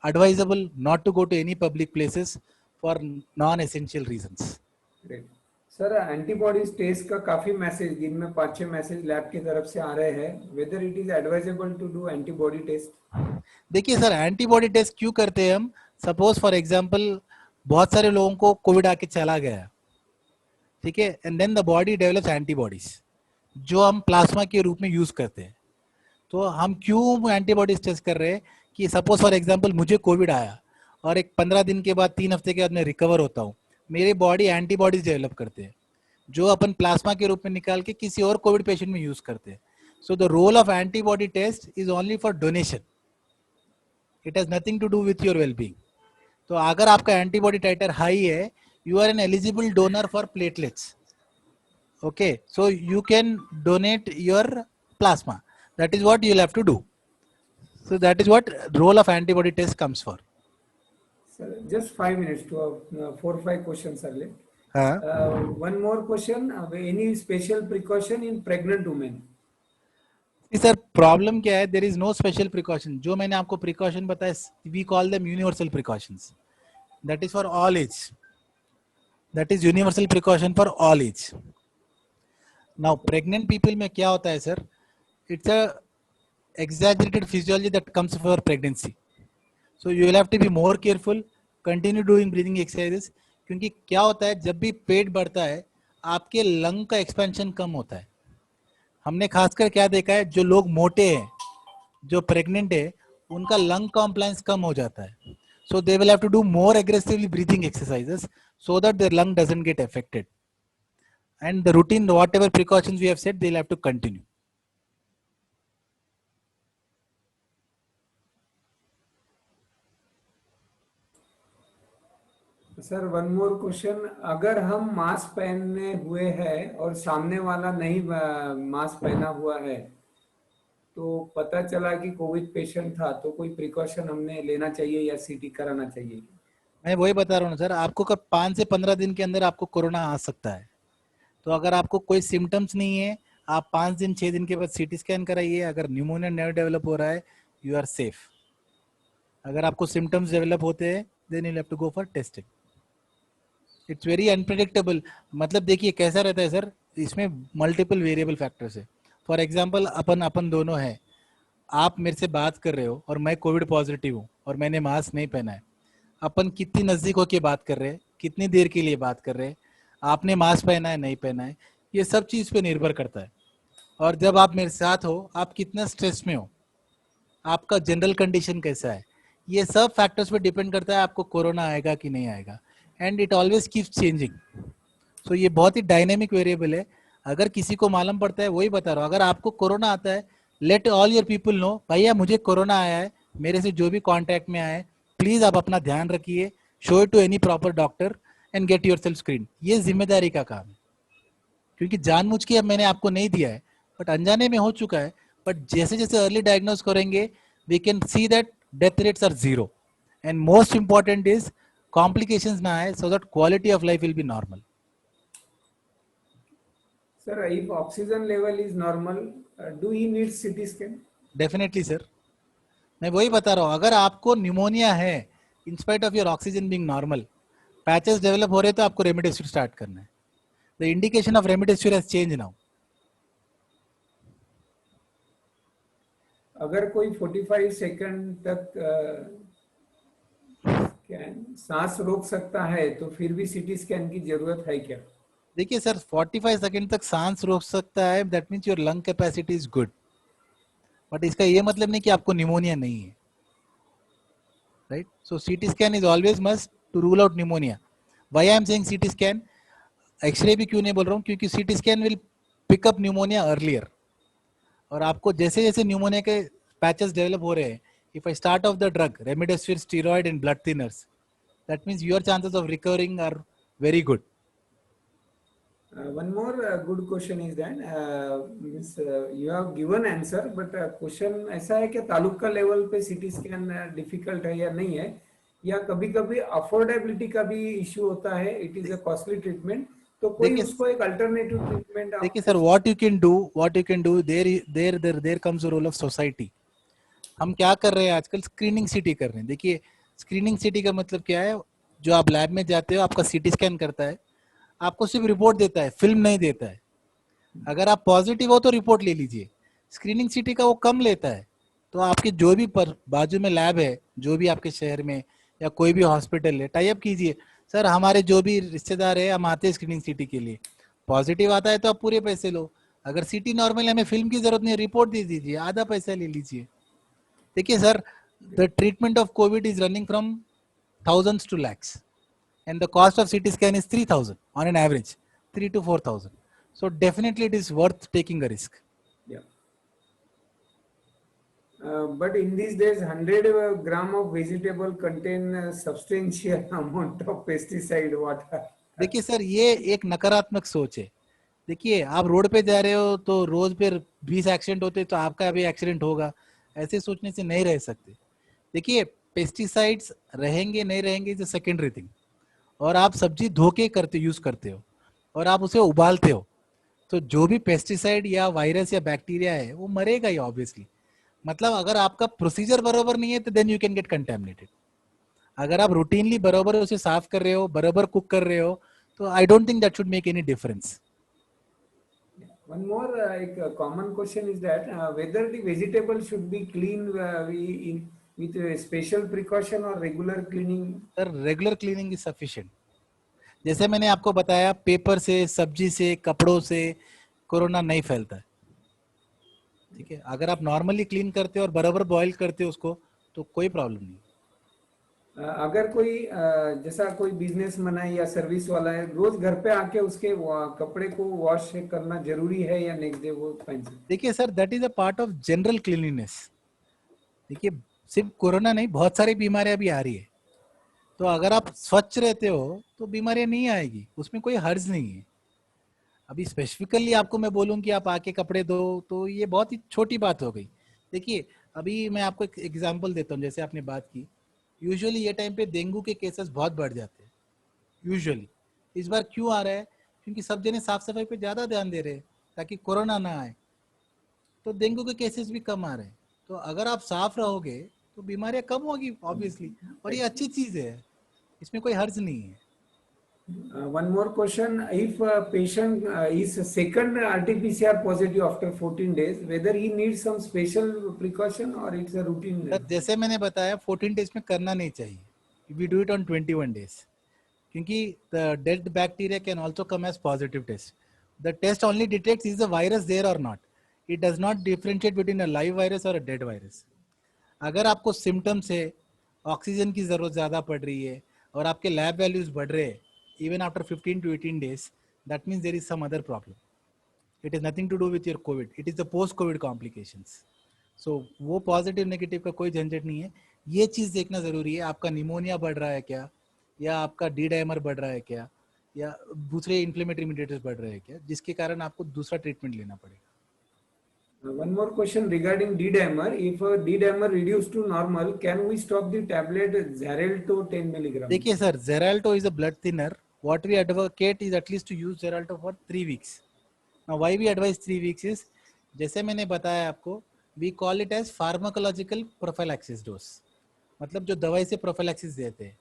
Advisable not to go to any public places for non essential reasons.
Great. Sir antibodies test का काफी मैसेज, दिन में 5-6 मैसेज लैब की तरफ से आ रहे हैं. Whether it is advisable to do antibody test?
देखिए सर, एंटीबॉडी टेस्ट क्यों करते हैं हम. सपोज फॉर एग्जांपल बहुत सारे लोगों को कोविड आके चला गया, ठीक है, and then the body develops antibodies जो हम प्लाज्मा के रूप में यूज करते हैं. तो हम क्यों एंटीबॉडीज टेस्ट कर रहे हैं कि सपोज फॉर एग्जांपल मुझे कोविड आया और एक 15 दिन के बाद, 3 हफ्ते के बाद मैं रिकवर होता हूँ, मेरी बॉडी एंटीबॉडीज डेवलप करते हैं जो अपन प्लाज्मा के रूप में निकाल के किसी और कोविड पेशेंट में यूज करते हैं. So the role of antibody test is only for donation. It has nothing to do with your wellbeing. तो अगर आपका एंटीबॉडी टाइटर हाई है, you are an eligible donor for platelets. Okay, so you can donate your plasma. That is what you'll have to do. So that is what role of antibody test comes for.
Sir, just 5 minutes to 4-5 questions are left.
हाँ.
One more question. Any special precaution in pregnant women?
Sir problem क्या है, there is no special precaution. जो मैंने आपको precaution बताया, we call them universal precautions. That is for all age. That is universal precaution for all age. Now pregnant people में क्या होता है sir, it's a exaggerated physiology that comes for pregnancy. So you will have to be more careful, continue doing breathing exercises, क्योंकि क्या होता है जब भी पेट बढ़ता है आपके लंग का एक्सपेंशन कम होता है. हमने खासकर क्या देखा है, जो लोग मोटे हैं, जो प्रेग्नेंट है, उनका लंग कॉम्प्लायंस कम हो जाता है. So they will have to do more aggressively breathing exercises so that their lung doesn't get affected. And the routine, whatever precautions we have said, they'll have to continue.
Sir one more question, अगर हम mask पहने हुए हैं और सामने वाला नहीं mask पहना हुआ है, तो पता चला कि कोविड पेशेंट था, तो कोई प्रिकॉशन हमने लेना चाहिए या सीटी कराना चाहिए?
मैं वही बता रहा हूँ सर, आपको कब 5 से 15 दिन के अंदर आपको कोरोना आ सकता है. तो अगर आपको कोई सिम्टम्स नहीं है, आप 5 दिन 6 दिन के बाद सीटी स्कैन कराइए. अगर न्यूमोनिया नहीं डेवलप हो रहा है, यू आर सेफ. अगर आपको सिम्टम्स डेवलप होते हैं, then you have to go for testing. It's very unpredictable. मतलब देखिए कैसा रहता है सर, इसमें मल्टीपल वेरिएबल फैक्टर्स है. फॉर एग्जाम्पल अपन अपन दोनों हैं, आप मेरे से बात कर रहे हो और मैं कोविड पॉजिटिव हूँ और मैंने मास्क नहीं पहना है. अपन कितनी नज़दीक होकर बात कर रहे हैं, कितनी देर के लिए बात कर रहे हैं, आपने मास्क पहना है नहीं पहना है, ये सब चीज़ पे निर्भर करता है. और जब आप मेरे साथ हो, आप कितना स्ट्रेस में हो, आपका जनरल कंडीशन कैसा है, ये सब फैक्टर्स पे डिपेंड करता है आपको कोरोना आएगा कि नहीं आएगा. And it always keeps changing. So ये बहुत ही डायनेमिक वेरिएबल है. अगर किसी को मालूम पड़ता है, वही बता रहा हूँ, अगर आपको कोरोना आता है, let all your people know, भैया मुझे कोरोना आया है, मेरे से जो भी कांटेक्ट में आए, प्लीज आप अपना ध्यान रखिए, show it to any proper doctor and get yourself screen. ये जिम्मेदारी का काम है, क्योंकि जानबूझ के अब मैंने आपको नहीं दिया है, बट अनजाने में हो चुका है. बट जैसे जैसे अर्ली डायग्नोज करेंगे, we can see that death rates are zero. And most important is complications ना आए, so that quality of life will be normal.
Sir, if oxygen level is normal, do he need CT scan?
Definitely sir, मैं वही बता रहा हूँ, अगर आपको pneumonia है, in spite of your oxygen being normal, patches develop हो रहे, तो आपको रेमडेसिविर स्टार्ट करना है. The indication of remdesivir has change now.
अगर कोई 45 सेकंड तक सांस रोक सकता है, तो फिर भी सीटी स्कैन की जरूरत है क्या?
देखिए सर, 45 सेकंड तक सांस रोक सकता है, that means your lung capacity is good. But इसका ये मतलब नहीं कि आपको निमोनिया नहीं है, right? So CT scan is always must to rule out pneumonia. Why I am saying CT scan, x-ray भी क्यों नहीं बोल रहा हूँ, क्योंकि CT scan will pick up pneumonia earlier. और आपको जैसे जैसे न्यूमोनिया के पैचेस डेवलप हो रहे हैं, if I start off the drug remdesivir, steroid and blood thinners, that means your chances of recovering are very good.
One more good question is that you have given answer, but question ऐसा है कि taluka level पे CT scan difficult है या नहीं है, या कभी कभी अफोर्डेबिलिटी का भी इश्यू होता है, it is a costly treatment, तो कोई उसको एक अल्टरनेटिव ट्रीटमेंट?
देखिए sir, what you can do, there comes the role of society. हम क्या कर रहे हैं आजकल, स्क्रीनिंग सिटी कर रहे हैं. देखिए स्क्रीनिंग सिटी का मतलब क्या है, जो आप लैब में जाते हो, आपका सीटी स्कैन करता है, आपको सिर्फ रिपोर्ट देता है, फिल्म नहीं देता है. अगर आप पॉजिटिव हो तो रिपोर्ट ले लीजिए. स्क्रीनिंग सिटी का वो कम लेता है. तो आपके जो भी बाजू में लैब है, जो भी आपके शहर में या कोई भी हॉस्पिटल है, टाई अप कीजिए. सर हमारे जो भी रिश्तेदार है, हम आते हैं स्क्रीनिंग सिटी के लिए, पॉजिटिव आता है तो आप पूरे पैसे लो, अगर सिटी नॉर्मल है, हमें फिल्म की जरूरत नहीं, रिपोर्ट दे दीजिए, आधा पैसा ले लीजिए. देखिए sir, the treatment of Covid is running from thousands to lakhs, and the cost of CT scan is 3,000 on an average, 3 to 4,000. So definitely it is worth taking a risk.
Yeah. But in these days, 100 gram of vegetable contain a substantial amount of pesticide. What?
देखिए sir, ये एक नकारात्मक सोच है. देखिए आप road पे जा रहे हो तो रोज पे 20 एक्सीडेंट होते, तो आपका भी एक्सीडेंट होगा, ऐसे सोचने से नहीं रह सकते. देखिए पेस्टिसाइड्स रहेंगे नहीं रहेंगे इज सेकेंडरी थिंग. और आप सब्जी धो के यूज करते हो और आप उसे उबालते हो, तो जो भी पेस्टिसाइड या वायरस या बैक्टीरिया है वो मरेगा ही ऑब्वियसली. मतलब अगर आपका प्रोसीजर बराबर नहीं है, तो then you can get contaminated. अगर आप रूटीनली बराबर उसे साफ कर रहे हो, बराबर कुक कर रहे हो, तो I don't think that should make any difference.
One more like common question is that whether the vegetable should be cleaned with a special precaution or regular cleaning.
Sir regular cleaning is sufficient. जैसे मैंने आपको बताया, paper से, सब्जी से, कपड़ों से corona नहीं फैलता है. ठीक है, अगर आप नॉर्मली क्लीन करते हो और बराबर बॉईल करते हो उसको, तो कोई प्रॉब्लम नहीं.
अगर कोई जैसा कोई बिजनेसमैन है या सर्विस वाला है, रोज घर पे आके उसके कपड़े को वॉश करना जरूरी है या नेक्स्ट डे वो पहन सकते?
देखिए sir, that is a part of general cleanliness. देखिए, सिर्फ कोरोना नहीं, बहुत सारी बीमारियां भी आ रही है. तो अगर आप स्वच्छ रहते हो तो बीमारियां नहीं आएगी, उसमें कोई हर्ज नहीं है. अभी स्पेसिफिकली आपको मैं बोलूं कि आप आके कपड़े धो, तो ये बहुत ही छोटी बात हो गई. देखिए, अभी मैं आपको एक एग्जांपल देता हूँ. जैसे आपने बात की, यूजुअली ये टाइम पे डेंगू के केसेस बहुत बढ़ जाते हैं. यूजुअली इस बार क्यों आ रहा है? क्योंकि सब जने साफ सफाई पे ज्यादा ध्यान दे रहे हैं ताकि कोरोना ना आए, तो डेंगू के केसेस भी कम आ रहे हैं. तो अगर आप साफ रहोगे तो बीमारियां कम होगी ऑब्वियसली, और ये अच्छी चीज है, इसमें कोई हर्ज नहीं है.
One more question: if a patient is second RT-PCR positive after 14 days, whether he needs some special precaution or it's a routine?
Sir जैसे मैंने बताया, 14 डेज में करना नहीं चाहिए. We do it on 21 days, क्योंकि the dead bacteria can also come as positive test. The test only detects is the virus there or not. It does not differentiate between a live virus और a dead virus. अगर आपको symptoms है, oxygen की जरूरत ज़्यादा पड़ रही है और आपके लैब वैल्यूज बढ़ रहे हैं even after 15 to 18 days, that means there is some other problem. It is nothing to do with your covid, it is the post covid complications. So वो पॉजिटिव नेगेटिव का कोई झंझट नहीं है. ये चीज़ देखना ज़रूरी है, आपका निमोनिया बढ़ रहा है क्या, या आपका डी डाइमर बढ़ रहा है क्या, या दूसरे इन्फ्लेमेटरी मीडिएटर्स बढ़ रहे हैं क्या, जिसके कारण आपको दूसरा ट्रीटमेंट लेना पड़ेगा.
One more question regarding D-dimer. If a D-dimer reduced to normal, can we stop the tablet Xarelto 10 milligram?
देखिए sir, Xarelto is a blood thinner. What we advocate is at least to use Xarelto for 3 weeks. Now why we advise 3 weeks is, जैसे मैंने बताया आपको, we call it as pharmacological prophylaxis dose. मतलब जो दवाई से prophylaxis देते हैं,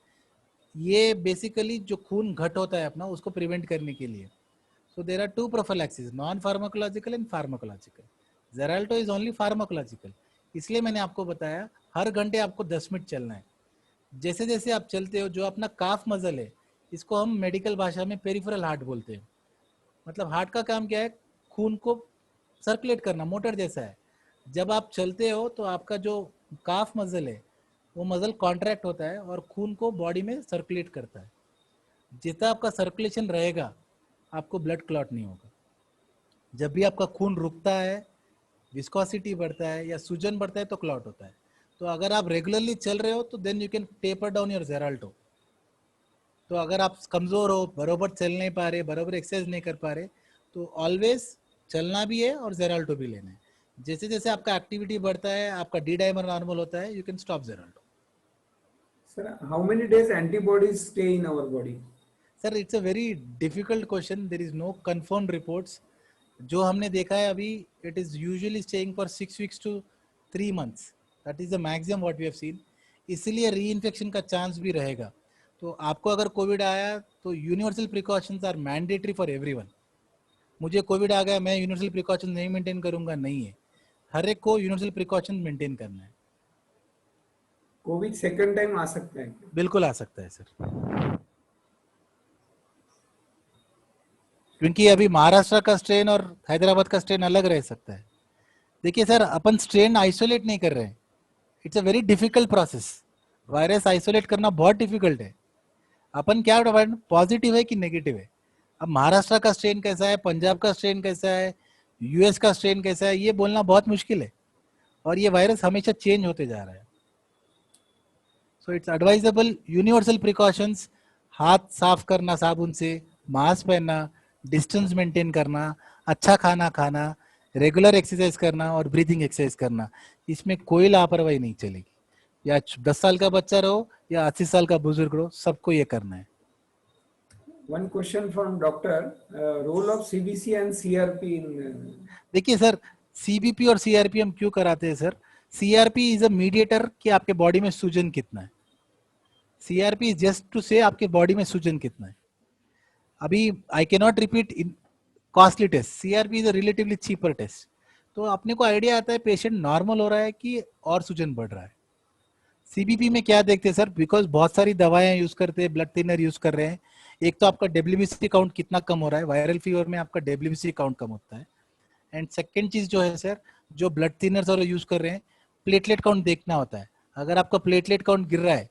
ये बेसिकली जो खून घट होता है अपना, उसको प्रिवेंट करने के लिए. So there are two prophylaxis, non pharmacological and pharmacological. Xarelto is only pharmacological. इसलिए मैंने आपको बताया हर घंटे आपको 10 मिनट चलना है. जैसे जैसे आप चलते हो, जो अपना काफ मजल है, इसको हम मेडिकल भाषा में पेरिफेरल हार्ट बोलते हैं. मतलब हार्ट का काम क्या है? खून को सर्कुलेट करना, मोटर जैसा है. जब आप चलते हो तो आपका जो काफ मजल है, वो मजल कॉन्ट्रैक्ट होता है और खून को बॉडी में सर्कुलेट करता है. जितना आपका सर्कुलेशन रहेगा, आपको ब्लड क्लॉट नहीं होगा. जब भी आपका खून रुकता है, विस्कोसिटी बढ़ता है या सूजन बढ़ता है, तो क्लॉट होता है. तो अगर आप रेगुलरली चल रहे हो तो then you can taper down your Xarelto. तो अगर आप कमजोर हो, बरोबर चल नहीं पा रहे, बरोबर एक्सरसाइज नहीं कर पा रहे, तो ऑलवेज चलना भी है और Xarelto भी लेना है. जैसे जैसे आपका एक्टिविटी बढ़ता है, आपका डी डाइमर नॉर्मल होता है, you can stop Xarelto.
Sir, how many days antibodies stay in our body?
Sir it's a very difficult question. There is no confirm reports. जो हमने देखा है अभी, it is usually staying for 6 weeks to 3 months. That is the maximum what we have seen. इसलिए री infection का chance भी रहेगा. तो आपको अगर कोविड आया तो universal precautions are mandatory for everyone. मुझे कोविड आ गया, मैं यूनिवर्सल प्रिकॉशन नहीं मेंटेन करूंगा, नहीं है. हर एक को यूनिवर्सल प्रिकॉशन मेंटेन करना है.
कोविड सेकंड टाइम आ सकता है?
बिल्कुल आ सकता है सर, क्योंकि अभी महाराष्ट्र का स्ट्रेन और हैदराबाद का स्ट्रेन अलग रह सकता है. देखिए सर, अपन स्ट्रेन आइसोलेट नहीं कर रहे हैं. It's a very difficult process. Virus isolate करना बहुत डिफिकल्ट है. अपन क्या पॉजिटिव है कि नेगेटिव है. अब महाराष्ट्र का स्ट्रेन कैसा है, पंजाब का स्ट्रेन कैसा है, यूएस का स्ट्रेन कैसा है, ये बोलना बहुत मुश्किल है. और ये वायरस हमेशा चेंज होते जा रहा है. So it's advisable universal precautions. हाथ साफ करना साबुन से, मास्क पहनना, डिस्टेंस मेंटेन करना, अच्छा खाना खाना, रेगुलर एक्सरसाइज करना और ब्रीथिंग एक्सरसाइज करना. इसमें कोई लापरवाही नहीं चलेगी. या 10 साल का बच्चा रहो या 80 साल का बुजुर्ग रहो, सबको ये करना है.
One question from doctor, role of CBC and CRP in.
देखिए सर, सीबीपी और सीआरपी हम क्यों कराते हैं sir? CRP is a mediator कि आपके बॉडी में सूजन कितना है. सीआरपी इज जस्ट टू से आपके बॉडी में सूजन कितना है. अभी I can not repeat costly test, CRP is a relatively cheaper test. तो अपने को आइडिया आता है पेशेंट नॉर्मल हो रहा है कि और सूजन बढ़ रहा है। सीबीपी में क्या देखते हैं सर, बिकॉज बहुत सारी दवाएं यूज करते हैं, ब्लड थिनर यूज कर रहे हैं, एक तो आपका डब्ल्यूबीसी काउंट कितना कम हो रहा है, वायरल फीवर में आपका डब्ल्यूबीसी काउंट कम होता है। एंड सेकेंड चीज जो है सर, जो ब्लड थिनर्स और यूज कर रहे हैं, प्लेटलेट काउंट देखना होता है। अगर आपका प्लेटलेट काउंट गिर रहा है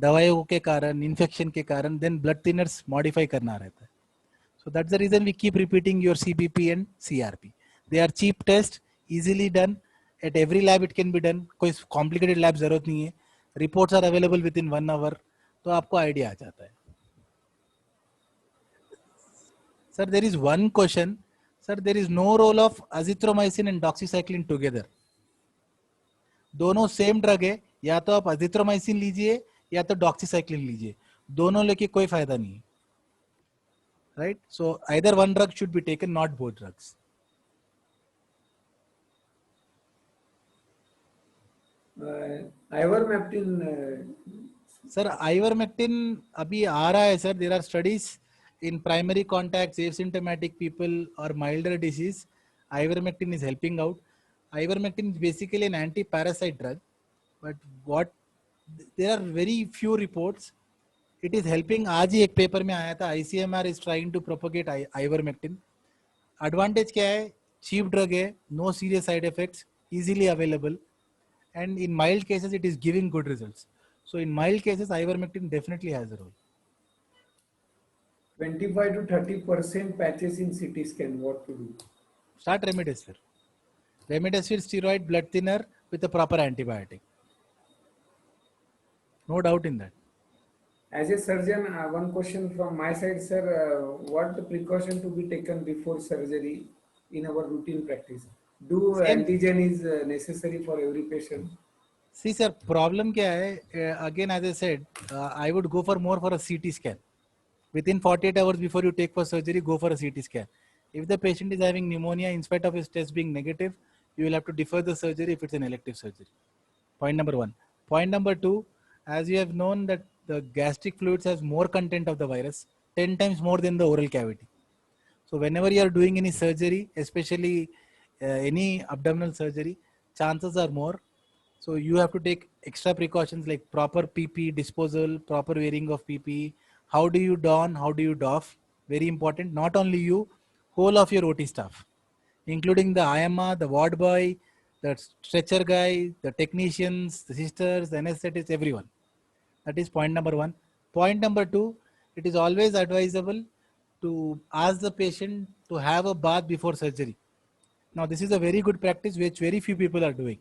दवाइयों के कारण, इन्फेक्शन के कारण, देन ब्लड थिनर्स मॉडिफाई करना रहता है। So that's the reason we keep repeating your CBP and CRP. They are cheap test, easily done. At every lab it can be done. कोई complicated lab जरूरत नहीं है. Reports are available within 1 hour. तो आपको idea आ जाता है. Sir, there is one question. Sir, there is no role of azithromycin and doxycycline together. दोनों same drug है, या तो आप azithromycin लीजिए या तो doxycycline लीजिए, दोनों लेके कोई फायदा नहीं है. Right? So either one drug should be taken, not both drugs.
Ivermectin.
Sir ivermectin अभी आ रहा है sir, there are studies in primary contacts, asymptomatic people और milder disease. Ivermectin is helping out. Ivermectin is basically an anti-parasite drug, but what there are very few reports. It is helping. आज ही एक paper में आया था, ICMR is trying to propagate Ivermectin. Advantage क्या है? Cheap drug है, no serious side effects, easily available, and in mild cases it is giving good results. So in mild cases, ivermectin definitely has a role.
25 to 30% patches in CT scan. What to do?
Start remdesivir. Remdesivir steroid blood thinner with a proper antibiotic. No doubt in that.
As a surgeon, one question from my side, sir. What the precaution to be taken before surgery in our routine practice? Do
Same.
antigen is necessary for every patient?
See sir, problem क्या है? Again, as I said, I would go for more for a CT scan. Within 48 hours before you take for surgery, go for a CT scan. If the patient is having pneumonia, in spite of his test being negative, you will have to defer the surgery if it's an elective surgery. Point number one. Point number two, as you have known that the gastric fluids has more content of the virus, 10 times more than the oral cavity. So whenever you are doing any surgery, especially any abdominal surgery, chances are more. So you have to take extra precautions like proper PP disposal, proper wearing of PP. How do you don? How do you doff? Very important. Not only you, whole of your OT staff, including the IMA, the ward boy, the stretcher guy, the technicians, the sisters, the anesthetists, everyone. That is point number one. Point number two, it is always advisable to ask the patient to have a bath before surgery. Now, this is a very good practice which very few people are doing.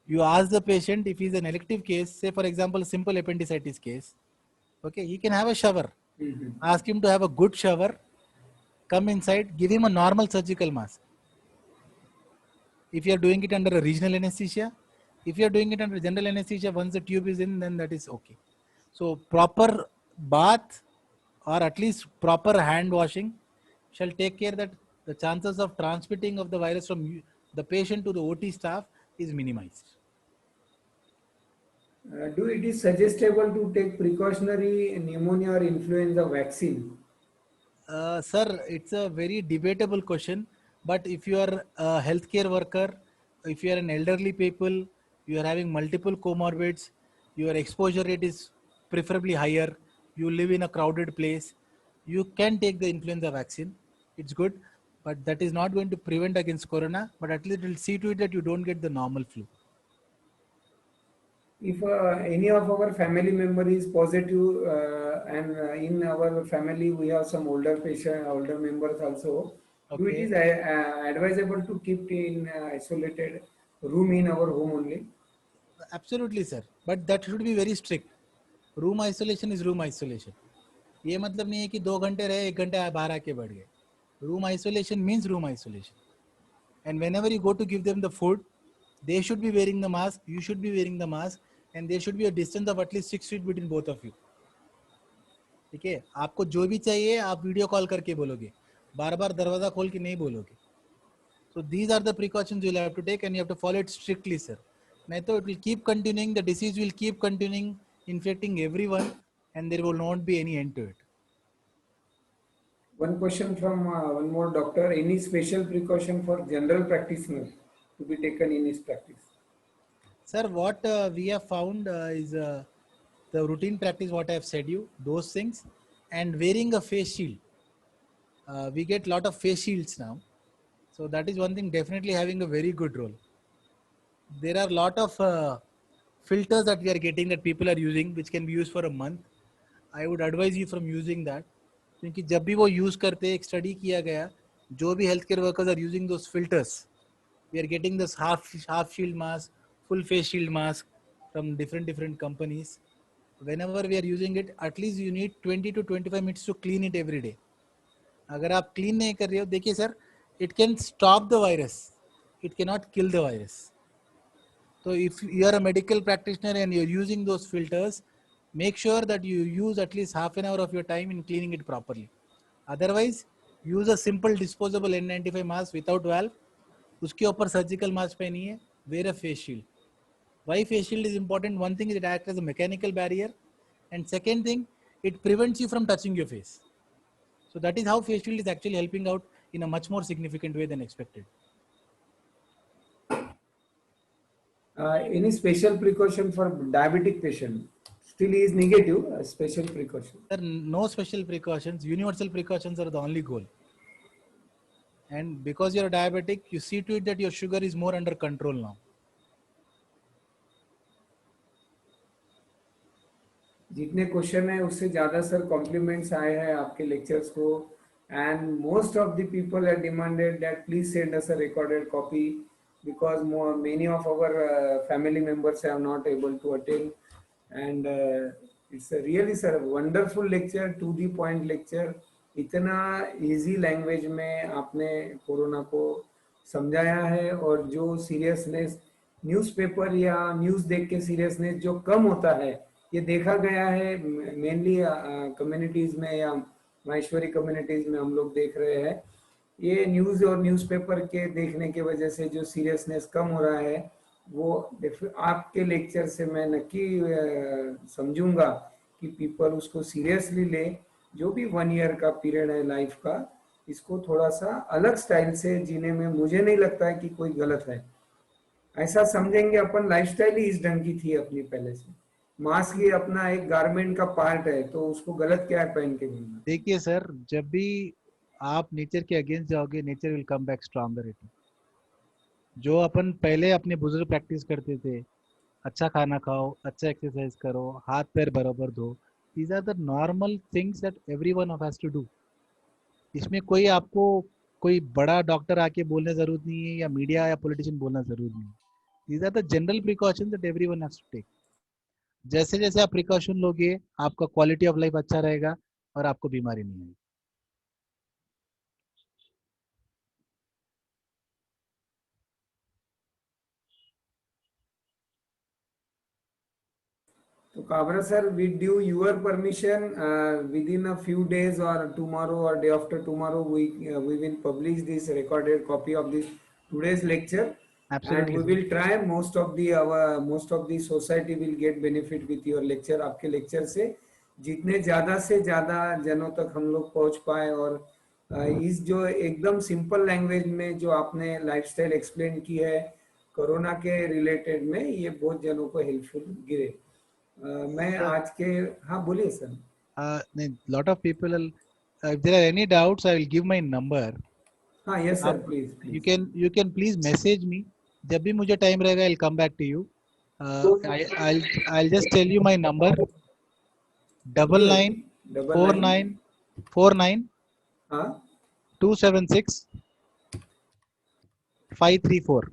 You ask the patient if he's an elective case, say for example, simple appendicitis case, okay, he can have a shower. Ask him to have a good shower, come inside, give him a normal surgical mask. If you are doing it under a regional anesthesia, if you are doing it under general anesthesia, once the tube is in, then that is okay. So proper bath or at least proper hand washing shall take care that the chances of transmitting of the virus from the patient to the OT staff is minimized.
Do it is suggestible to take precautionary pneumonia or influenza vaccine?
Sir, it's a very debatable question. But if you are a healthcare worker, if you are an elderly people, you are having multiple comorbids, your exposure rate is preferably higher, you live in a crowded place, you can take the influenza vaccine. It's good, but that is not going to prevent against corona, but at least it will see to it that you don't get the normal flu.
If any of our family member is positive and in our family we have some older members also, do it
Okay.
is advisable to keep in isolated room in our home only?
Absolutely, sir. But that should be very strict. Room isolation is room isolation. ये मतलब नहीं है कि 2 घंटे रहे 1 घंटे बाहर आके बैठ गए. Room isolation means room isolation. And whenever you go to give them the food, they should be wearing the mask, you should be wearing the mask, and there should be a distance of at least 6 feet between both of you. ठीक है, आपको जो भी चाहिए आप video call करके बोलोगे, बार बार दरवाजा खोल के नहीं बोलोगे. So these are the precautions you'll have to take and you have to follow it strictly, sir. नहीं तो it will keep continuing, the disease will keep continuing, infecting everyone, and there will not be any end to it.
One question from one more doctor. Any special precaution for general practitioners to be taken in his practice?
Sir, what we have found is the routine practice, what I have said you, those things, and wearing a face shield. We get lot of face shields now. So that is one thing definitely having a very good role. There are lot of filters that we are getting that people are using which can be used for a month. I would advise you from using that. क्योंकि जब भी वो use करते हैं, एक study किया गया, जो भी health care workers are using those filters, we are getting this half shield mask, full face shield mask from different companies. Whenever we are using it, at least you need 20 to 25 minutes to clean it every day. अगर आप clean नहीं कर रहे हो, देखिए sir, it can stop the virus, it cannot kill the virus. So if you are a medical practitioner and you're using those filters, make sure that you use at least half an hour of your time in cleaning it properly. Otherwise, use a simple disposable N95 mask without valve. उसके ऊपर surgical mask पहनिए, wear a face shield. Why face shield is important? One thing is it acts as a mechanical barrier, and second thing, it prevents you from touching your face. So that is how face shield is actually helping out in a much more significant way than expected.
Any special precaution for diabetic patient? Still he is negative, a special precaution.
There are no special precautions. Universal precautions are the only goal. And because you're a diabetic, you see to it that your sugar is more under control now.
जितने question है उससे ज़्यादा sir compliments आए हैं आपके lectures को, and most of the people have demanded that please send us a recorded copy because many of our family members are not able to attend, and it's a really sir wonderful lecture, to the point lecture. इतना easy language में आपने corona को समझाया है, और जो seriousness newspaper या news देख के सीरियसनेस जो कम होता है, ये देखा गया है मेनली कम्युनिटीज में या माहेश्वरी कम्युनिटीज में हम लोग देख रहे हैं। ये न्यूज़ और न्यूज़पेपर के देखने के वजह से जो सीरियसनेस कम हो रहा है, वो आपके लेक्चर से मैं नक्की समझूंगा कि पीपल उसको सीरियसली ले। जो भी 1 ईयर का पीरियड है लाइफ का, इसको थोड़ा सा अलग स्टाइल से जीने में मुझे नहीं लगता है कि कोई गलत है। ऐसा समझेंगे अपन लाइफस्टाइल ही इस ढंग की थी अपनी पहले से। मास्क ही अपना एक गारमेंट का पार्ट है, तो उसको गलत क्या है पहन के घूमना।
देखिए सर, जब भी आप नेचर के अगेंस्ट जाओगे, nature will come back stronger. जो अपन पहले अपने बुजुर्ग प्रैक्टिस करते थे, अच्छा खाना खाओ, अच्छा एक्सरसाइज करो, हाथ पैर बराबर धो, these are the normal things that everyone has to do. इसमें कोई आपको कोई बड़ा डॉक्टर आके बोलने जरूरत नहीं है, या मीडिया या पॉलिटिशियन बोलना जरूरी नहीं है। These are the general precaution that everyone has to take. जैसे जैसे आप प्रिकॉशन लोगे, आपका क्वालिटी ऑफ लाइफ अच्छा रहेगा और आपको बीमारी नहीं आएगी।
तो Kabra sir, with due your permission, within a few days or tomorrow or day after tomorrow, we will publish this recorded copy of this today's lecture, and
Absolutely
we
sir.
will try most of the society will get benefit with your lecture। आपके lecture से जितने ज़्यादा से ज़्यादा जनों तक हम लोग पहुँच पाए, और इस जो एकदम सिंपल लैंग्वेज में जो आपने लाइफस्टाइल एक्सप्लेन की है कोरोना के रिलेटेड में, ये बहुत जनों को हेल्पफुल गिरे। मैं आज के, हाँ बोलिए sir.
Lot of people, if there are any doubts, I will give my number.
हाँ यस सर,
आप
please
you
please.
can please message me. जब भी मुझे टाइम रहेगा, I'll come back to you. I'll just tell you my number:
बोलिए।
99
99।
49 49
हाँ
276 534.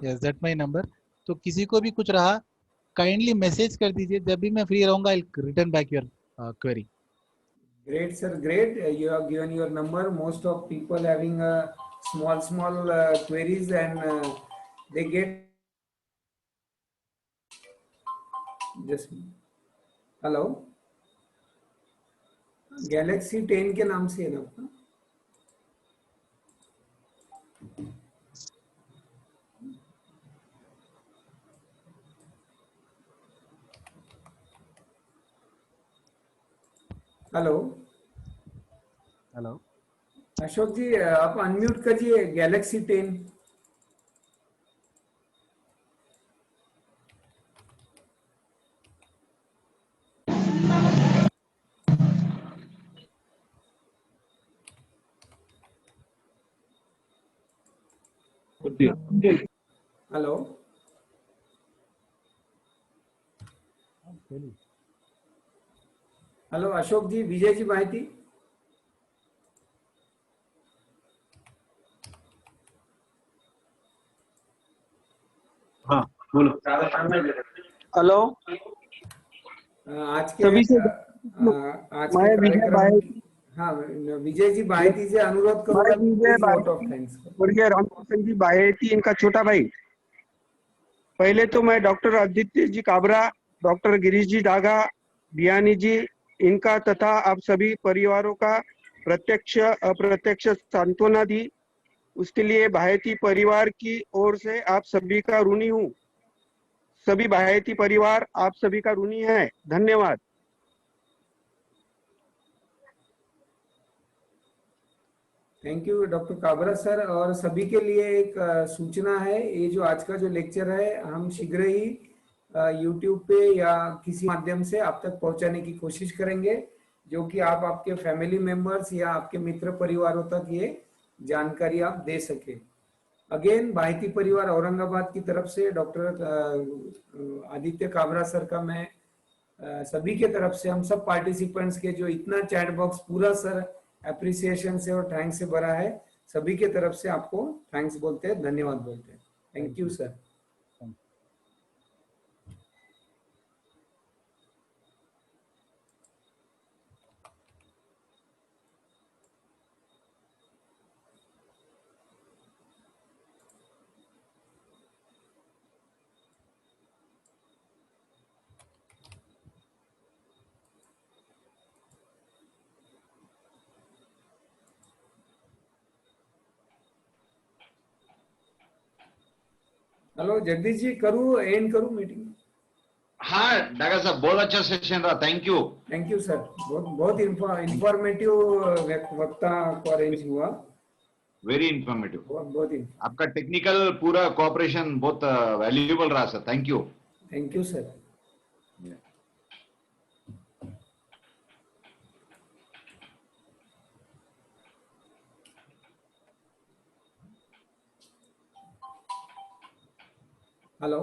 Yes, that's my number. तो किसी को भी कुछ रहा, काइंडली मैसेज कर दीजिए। जब भी मैं फ्री रहूंगा, I'll return back your query.
great sir, great। You have given your number। most of people having small queries, and they get just hello, Galaxy 10 के नाम से है ना आपका? Hello
hello.
अशोक जी, आप अनम्यूट करिए गैलेक्सी 10। हेलो हेलो अशोक जी, विजय जी माहिती।
हाँ बोलो। हेलो
आज के
सभी से
आज के
मैं विजय
कार्यक्रम।
भाई
हाँ, विजय जी बाहेती से अनुरोध
मैं
करूंगा,
विजय
प्लीज वोट ऑफ
भाई
थैंक्स।
और ये रामकिशन जी बाहेती इनका छोटा भाई। पहले तो मैं डॉक्टर आदित्य जी काबरा, डॉक्टर गिरीश जी डागा, बियानी जी इनका तथा आप सभी परिवारों का प्रत्यक्ष अप्रत्यक्ष सांत्वना दी, उसके लिए बाहेती परिवार की ओर से आप सभी का ऋणी हूँ। सभी बाहेती परिवार आप सभी का ऋणी है। धन्यवाद।
Thank you doctor Kabra sir. और सभी के लिए एक सूचना है, ये जो आज का जो लेक्चर है हम शीघ्र ही यूट्यूब पे या किसी माध्यम से आप तक पहुंचाने की कोशिश करेंगे, जो कि आप आपके फैमिली मेंबर्स या आपके मित्र परिवारों तक ये जानकारी आप दे सके। अगेन बाहेती परिवार औरंगाबाद की तरफ से डॉक्टर आदित्य काबरा सर का मैं सभी के तरफ से, हम सब पार्टिसिपेंट्स के, जो इतना चैट बॉक्स पूरा सर अप्रिसिएशन से और थैंक्स से भरा है, सभी के तरफ से आपको थैंक्स बोलते हैं, धन्यवाद बोलते हैं। Thank you sir. Hello Jagdish ji, करूँ एंड करूँ मीटिंग?
हाँ डागा साहब, बहुत अच्छा सेशन रहा, thank you.
Thank you sir, बहुत बहुत इंफॉर्मेटिव वक्ता को अरेंज हुआ,
वेरी इंफॉर्मेटिव।
बहुत बहुत।
आपका टेक्निकल पूरा कोऑपरेशन बहुत वैल्यूएबल रहा sir, thank you.
Thank you sir. Hello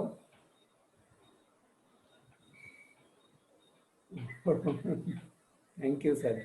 thank you sir.